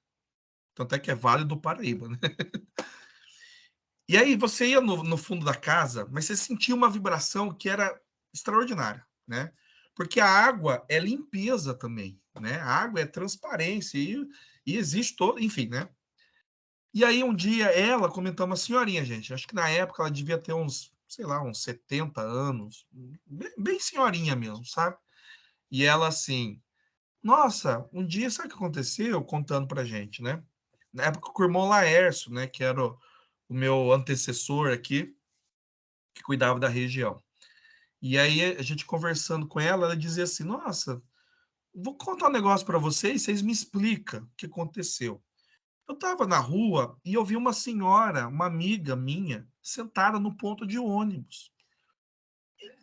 Tanto é que é Vale do Paraíba, né? E aí você ia no fundo da casa, mas você sentia uma vibração que era extraordinária, né? Porque a água é limpeza também, né? A água é transparência e existe todo, enfim, né? E aí um dia ela comentou, uma senhorinha, gente, acho que na época ela devia ter uns, sei lá, uns 70 anos, bem senhorinha mesmo, sabe? E ela assim, nossa, um dia, sabe o que aconteceu? Contando pra gente, né? Na época com o irmão Laércio, né, que era o meu antecessor aqui, que cuidava da região. E aí a gente conversando com ela, ela dizia assim, nossa, vou contar um negócio para vocês me explicam o que aconteceu. Eu estava na rua e eu vi uma senhora, uma amiga minha, sentada no ponto de ônibus.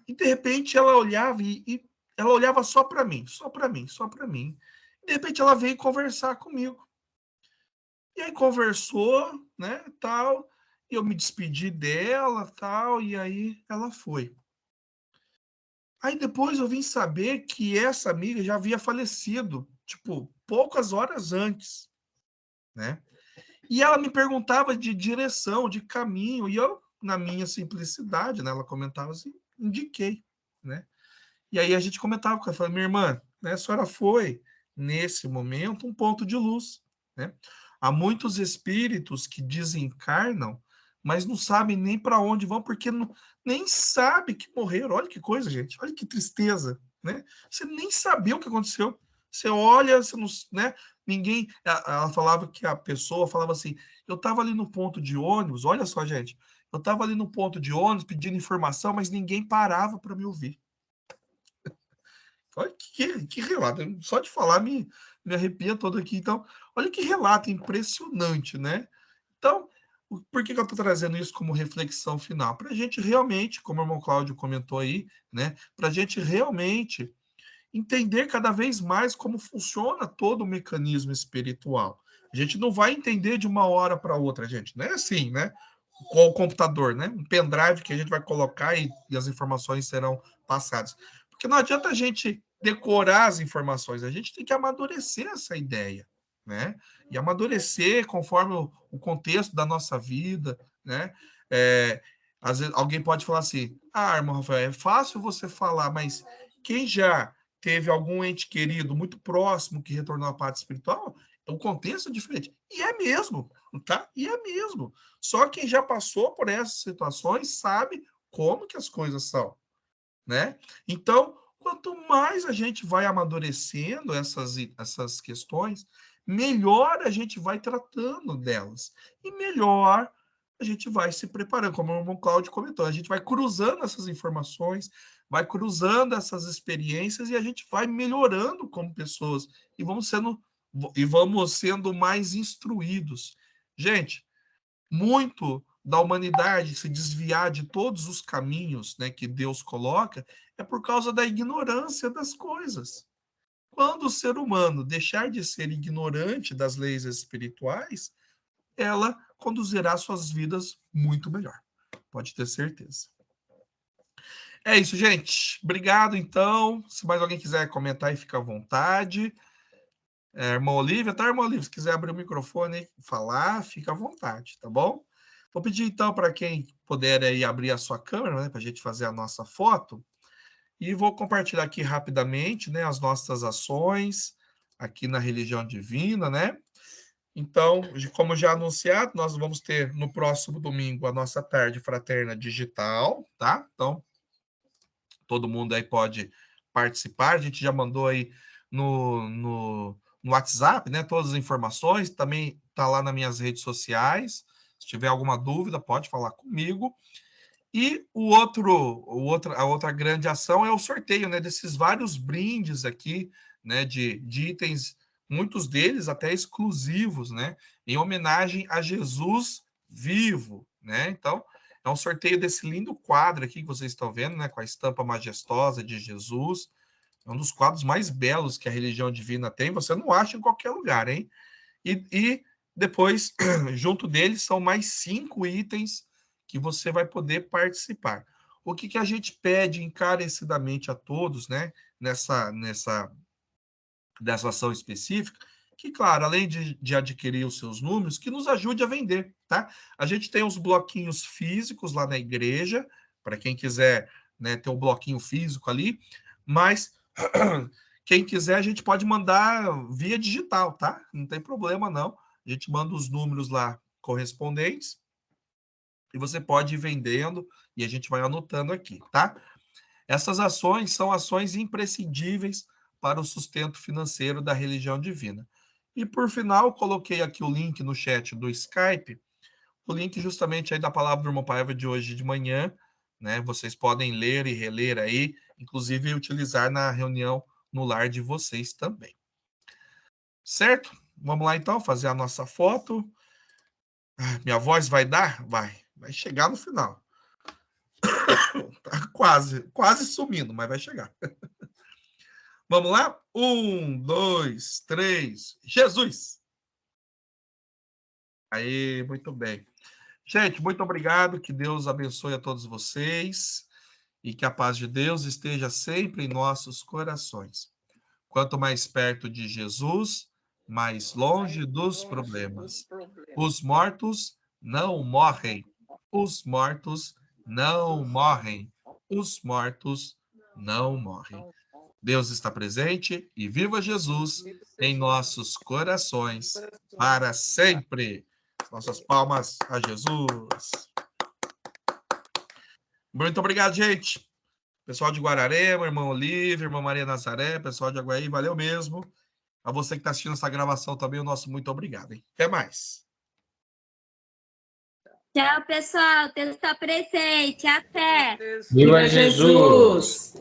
E de repente ela olhava e ela olhava só para mim, só para mim, só para mim. De repente ela veio conversar comigo. E aí conversou, né, tal, e eu me despedi dela, tal, e aí ela foi. Aí depois eu vim saber que essa amiga já havia falecido, tipo, poucas horas antes, né? E ela me perguntava de direção, de caminho, e eu, na minha simplicidade, né, ela comentava assim, indiquei, né? E aí a gente comentava com ela, falei, minha irmã, né, a senhora foi, nesse momento, um ponto de luz, né? Há muitos espíritos que desencarnam, mas não sabem nem para onde vão, porque nem sabe que morreram. Olha que coisa, gente, olha que tristeza, né? Você nem sabia o que aconteceu. Você olha, você não, né? Ninguém. Ela falava que a pessoa falava assim: eu estava ali no ponto de ônibus, olha só, gente, eu estava ali no ponto de ônibus pedindo informação, mas ninguém parava para me ouvir. Olha que relato, só de falar me arrepia todo aqui. Então, olha que relato impressionante, né? Então, por que eu estou trazendo isso como reflexão final? Para a gente realmente, como o irmão Cláudio comentou aí, né? Para a gente realmente entender cada vez mais como funciona todo o mecanismo espiritual. A gente não vai entender de uma hora para outra, gente. Não é assim, né? Com o computador, né? Um pendrive que a gente vai colocar e as informações serão passadas. Porque não adianta a gente decorar as informações, a gente tem que amadurecer essa ideia, né? E amadurecer conforme o contexto da nossa vida, né? Às vezes alguém pode falar assim: ah, irmão Rafael, é fácil você falar, mas quem já teve algum ente querido muito próximo que retornou à parte espiritual, o contexto é diferente. E é mesmo, tá? E é mesmo. Só quem já passou por essas situações sabe como que as coisas são, né? Então, quanto mais a gente vai amadurecendo essas questões, melhor a gente vai tratando delas. E melhor a gente vai se preparando, como o irmão Cláudio comentou, a gente vai cruzando essas informações, vai cruzando essas experiências e a gente vai melhorando como pessoas e vamos sendo mais instruídos. Gente, muito da humanidade se desviar de todos os caminhos, né, que Deus coloca é por causa da ignorância das coisas. Quando o ser humano deixar de ser ignorante das leis espirituais, ela conduzirá suas vidas muito melhor. Pode ter certeza. É isso, gente. Obrigado, então. Se mais alguém quiser comentar aí, fica à vontade. Irmã Olívia, tá, irmã Olívia? Se quiser abrir o microfone e falar, fica à vontade, tá bom? Vou pedir, então, para quem puder aí abrir a sua câmera, né, para a gente fazer a nossa foto. E vou compartilhar aqui rapidamente, né, as nossas ações aqui na Religião Divina, né? Então, como já anunciado, nós vamos ter no próximo domingo a nossa tarde fraterna digital, tá? Então, todo mundo aí pode participar. A gente já mandou aí no WhatsApp, né? Todas as informações, também está lá nas minhas redes sociais. Se tiver alguma dúvida, pode falar comigo. E a outra grande ação é o sorteio, né? Desses vários brindes aqui, né? De itens, muitos deles até exclusivos, né? Em homenagem a Jesus vivo, né? Então, é um sorteio desse lindo quadro aqui que vocês estão vendo, né? Com a estampa majestosa de Jesus. É um dos quadros mais belos que a religião divina tem. Você não acha em qualquer lugar, hein? E depois, junto deles, são mais 5 itens que você vai poder participar. O que a gente pede encarecidamente a todos, né? Dessa ação específica, que, claro, além de adquirir os seus números, que nos ajude a vender, tá? A gente tem os bloquinhos físicos lá na igreja, para quem quiser, né, ter um bloquinho físico ali, mas quem quiser a gente pode mandar via digital, tá? Não tem problema, não. A gente manda os números lá correspondentes e você pode ir vendendo e a gente vai anotando aqui, tá? Essas ações são ações imprescindíveis para o sustento financeiro da religião divina. E por final, coloquei aqui o link no chat do Skype, o link justamente aí da palavra do irmão Paiva de hoje de manhã, né? Vocês podem ler e reler aí, inclusive utilizar na reunião no lar de vocês também. Certo? Vamos lá então fazer a nossa foto. Minha voz vai dar? Vai chegar no final. Tá quase sumindo, mas vai chegar. Vamos lá? 1, 2, 3. Jesus! Aí, muito bem. Gente, muito obrigado. Que Deus abençoe a todos vocês e que a paz de Deus esteja sempre em nossos corações. Quanto mais perto de Jesus, mais longe dos problemas. Os mortos não morrem. Os mortos não morrem. Os mortos não morrem. Deus está presente e viva Jesus em nossos corações para sempre. Nossas palmas a Jesus. Muito obrigado, gente. Pessoal de Guararema, irmão Olívio, irmã Maria Nazaré, pessoal de Aguaí, valeu mesmo. A você que está assistindo essa gravação também, o nosso muito obrigado, hein? Até mais. Tchau, pessoal. Deus está presente. Até. Viva Jesus!